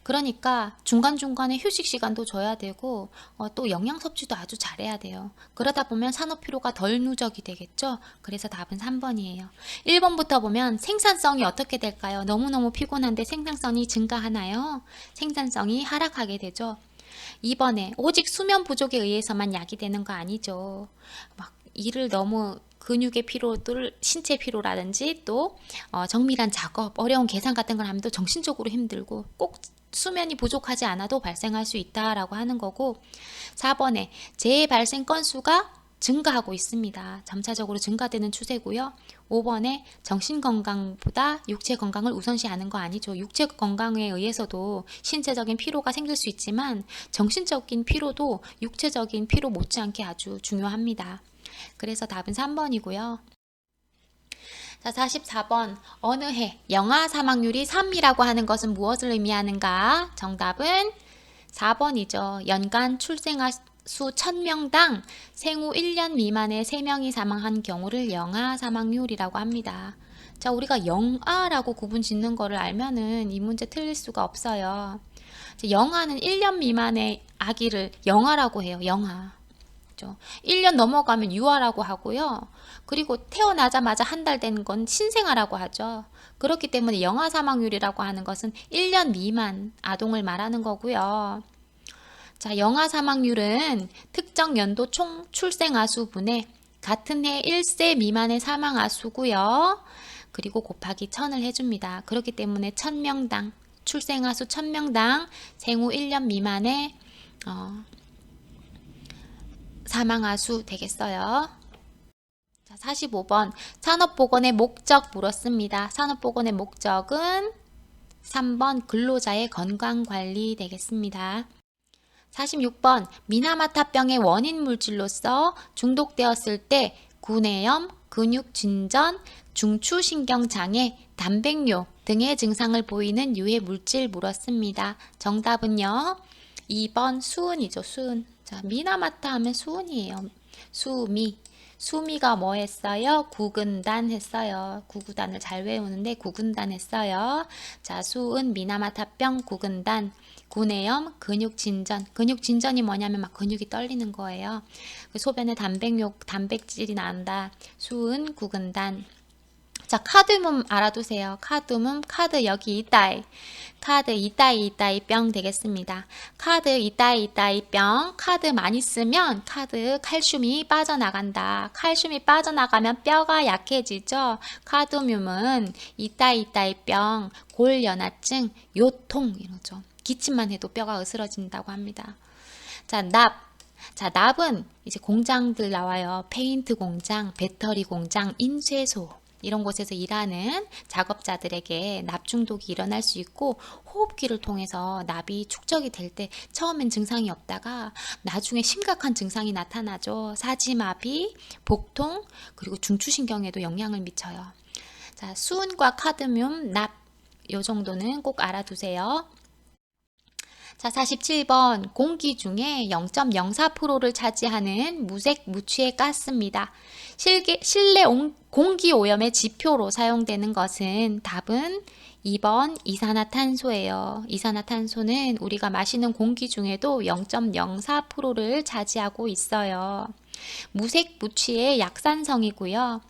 그러니까 중간중간에 휴식 시간도 줘야 되고 또 영양 섭취도 아주 잘해야 돼요. 그러다 보면 산업 피로가 덜 누적이 되겠죠. 그래서 답은 3번이에요. 1번부터 보면 생산성이 어떻게 될까요? 너무너무 피곤한데 생산성이 증가하나요? 생산성이 하락하게 되죠. 2번에 오직 수면 부족에 의해서만 야기되는 거 아니죠. 막 일을 너무 근육의 피로, 또 신체 피로라든지 또 정밀한 작업, 어려운 계산 같은 걸 하면 또 정신적으로 힘들고 꼭 수면이 부족하지 않아도 발생할 수 있다라고 하는 거고 4번에 재해 발생 건수가 증가하고 있습니다. 점차적으로 증가되는 추세고요. 5번에 정신건강보다 육체건강을 우선시하는 거 아니죠. 육체건강에 의해서도 신체적인 피로가 생길 수 있지만 정신적인 피로도 육체적인 피로 못지않게 아주 중요합니다. 그래서 답은 3번이고요. 자, 44번. 어느 해 영아 사망률이 3이라고 하는 것은 무엇을 의미하는가? 정답은 4번이죠. 연간 출생아 수 1000명당 생후 1년 미만의 3명이 사망한 경우를 영아 사망률이라고 합니다. 자, 우리가 영아라고 구분 짓는 거를 알면은 이 문제 틀릴 수가 없어요. 영아는 1년 미만의 아기를 영아라고 해요. 영아. 1년 넘어가면 유아라고 하고요. 그리고 태어나자마자 한 달 된 건 신생아라고 하죠. 그렇기 때문에 영아 사망률이라고 하는 것은 1년 미만 아동을 말하는 거고요. 자, 영아 사망률은 특정 연도 총 출생아 수분의 같은 해 1세 미만의 사망아 수고요. 그리고 곱하기 1000을 해줍니다. 그렇기 때문에 1000명당 출생아 수 1000명당 생후 1년 미만의 사망아 수 되겠어요. 자, 45번. 산업보건의 목적 물었습니다. 산업보건의 목적은 3번 근로자의 건강관리 되겠습니다. 46번. 미나마타병의 원인 물질로서 중독되었을 때 구내염, 근육진전, 중추신경장애, 단백뇨 등의 증상을 보이는 유해 물질 물었습니다. 정답은요. 2번 수은이죠. 수은. 자, 미나마타 하면 수은이에요. 수미. 수미가 뭐 했어요? 구근단 했어요. 구구단을 잘 외우는데 구근단 했어요. 자, 수은 미나마타병 구근단. 구내염 근육진전. 근육진전이 뭐냐면 막 근육이 떨리는 거예요. 소변에 단백질이 나온다. 수은 구근단. 자, 카드뮴 알아두세요. 카드뮴, 카드 여기 이따이. 카드 이따이 뿅 되겠습니다. 카드 이따이 뿅. 카드 많이 쓰면 카드 칼슘이 빠져나간다. 칼슘이 빠져나가면 뼈가 약해지죠. 카드뮴은 이따이 뿅. 골연화증, 요통 이러죠. 기침만 해도 뼈가 으스러진다고 합니다. 자, 납. 자, 납은 이제 공장들 나와요. 페인트 공장, 배터리 공장, 인쇄소. 이런 곳에서 일하는 작업자들에게 납 중독이 일어날 수 있고, 호흡기를 통해서 납이 축적이 될 때 처음엔 증상이 없다가 나중에 심각한 증상이 나타나죠. 사지마비, 복통, 그리고 중추신경에도 영향을 미쳐요. 자, 수은과 카드뮴, 납, 요 정도는 꼭 알아두세요. 자, 47번 공기 중에 0.04%를 차지하는 무색 무취의 가스입니다. 실내 공기 오염의 지표로 사용되는 것은 답은 2번 이산화탄소예요. 이산화탄소는 우리가 마시는 공기 중에도 0.04%를 차지하고 있어요. 무색 무취의 약산성이고요.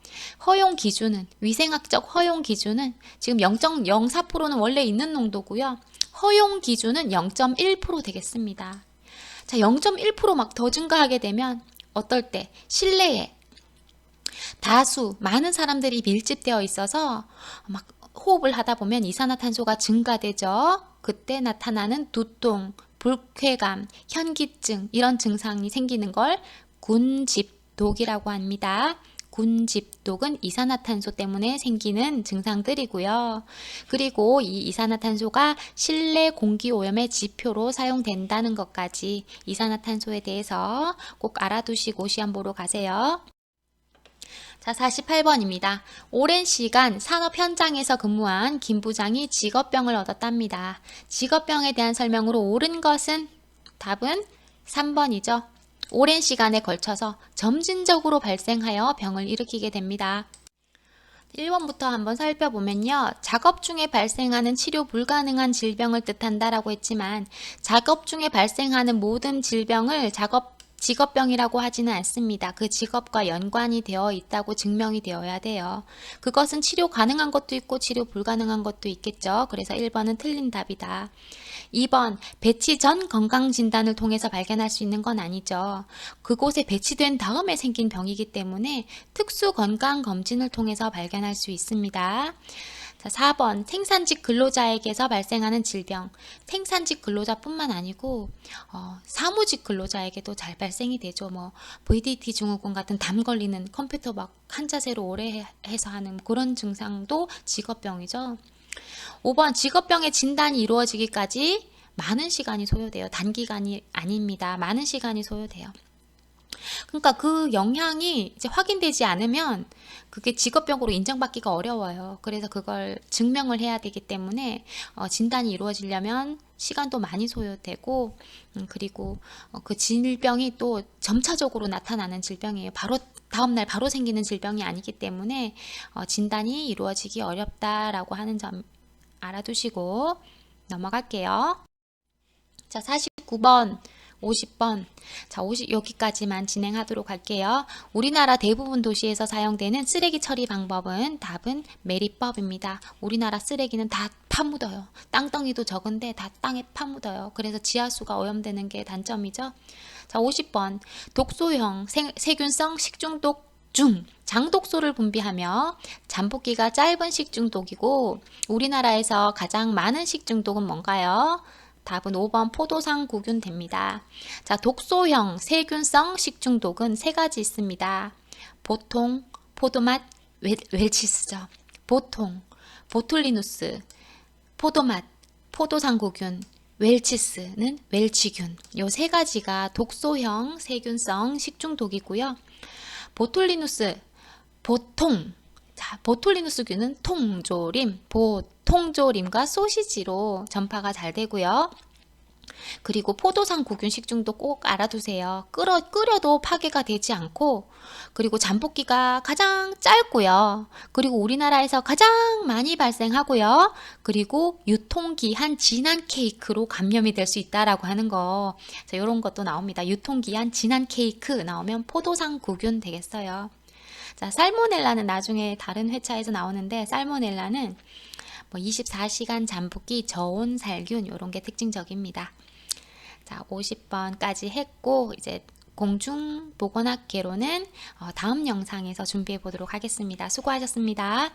허용 기준은, 위생학적 허용 기준은 지금 0.04%는 원래 있는 농도고요. 허용 기준은 0.1% 되겠습니다. 자, 0.1% 막 더 증가하게 되면 어떨 때 실내에 다수 많은 사람들이 밀집되어 있어서 막 호흡을 하다 보면 이산화탄소가 증가되죠. 그때 나타나는 두통, 불쾌감, 현기증 이런 증상이 생기는 걸 군집독이라고 합니다. 군집독은 이산화탄소 때문에 생기는 증상들이고요. 그리고 이 이산화탄소가 실내 공기오염의 지표로 사용된다는 것까지 이산화탄소에 대해서 꼭 알아두시고 시험 보러 가세요. 자, 48번입니다. 오랜 시간 산업 현장에서 근무한 김 부장이 직업병을 얻었답니다. 직업병에 대한 설명으로 옳은 것은 답은 3번이죠. 오랜 시간에 걸쳐서 점진적으로 발생하여 병을 일으키게 됩니다. 1번부터 한번 살펴보면요. 작업 중에 발생하는 치료 불가능한 질병을 뜻한다라고 했지만 작업 중에 발생하는 모든 질병을 직업병이라고 하지는 않습니다. 그 직업과 연관이 되어 있다고 증명이 되어야 돼요. 그것은 치료 가능한 것도 있고 치료 불가능한 것도 있겠죠. 그래서 1번은 틀린 답이다. 2번, 배치 전 건강진단을 통해서 발견할 수 있는 건 아니죠. 그곳에 배치된 다음에 생긴 병이기 때문에 특수 건강검진을 통해서 발견할 수 있습니다. 자, 4번, 생산직 근로자에게서 발생하는 질병. 생산직 근로자뿐만 아니고 사무직 근로자에게도 잘 발생이 되죠. 뭐 VDT 증후군 같은 담 걸리는 컴퓨터 막 한자세로 오래 해서 하는 그런 증상도 직업병이죠. 5번, 직업병의 진단이 이루어지기까지 많은 시간이 소요돼요. 단기간이 아닙니다. 많은 시간이 소요돼요. 그러니까 그 영향이 이제 확인되지 않으면 그게 직업병으로 인정받기가 어려워요. 그래서 그걸 증명을 해야 되기 때문에 진단이 이루어지려면 시간도 많이 소요되고 그리고 그 질병이 또 점차적으로 나타나는 질병이에요. 바로 다음날 바로 생기는 질병이 아니기 때문에 진단이 이루어지기 어렵다라고 하는 점 알아두시고 넘어갈게요. 자, 49번, 50번. 자, 여기까지만 진행하도록 할게요. 우리나라 대부분 도시에서 사용되는 쓰레기 처리 방법은 답은 매립법입니다. 우리나라 쓰레기는 다 파묻어요. 땅덩이도 적은데 다 땅에 파묻어요. 그래서 지하수가 오염되는 게 단점이죠. 자, 50번. 독소형 세균성 식중독 중 장독소를 분비하며 잠복기가 짧은 식중독이고 우리나라에서 가장 많은 식중독은 뭔가요? 답은 5번 포도상구균 됩니다. 자, 독소형 세균성 식중독은 세 가지 있습니다. 보통, 포도맛, 웰치스죠. 보통, 보툴리누스, 포도맛, 포도상구균, 웰치스는 웰치균. 요 세 가지가 독소형 세균성 식중독이고요. 보툴리누스, 보통. 자, 보툴리누스균은 통조림, 보통조림과 소시지로 전파가 잘 되고요. 그리고 포도상 구균 식중독 꼭 알아두세요. 끓여도 파괴가 되지 않고, 그리고 잠복기가 가장 짧고요. 그리고 우리나라에서 가장 많이 발생하고요. 그리고 유통기한 지난 케이크로 감염이 될 수 있다라고 하는 거. 자, 이런 것도 나옵니다. 유통기한 지난 케이크 나오면 포도상 구균 되겠어요. 자, 살모넬라는 나중에 다른 회차에서 나오는데, 살모넬라는 24시간 잠복기 저온 살균 이런 게 특징적입니다. 자, 50번까지 했고 이제 공중보건학개론은 다음 영상에서 준비해 보도록 하겠습니다. 수고하셨습니다.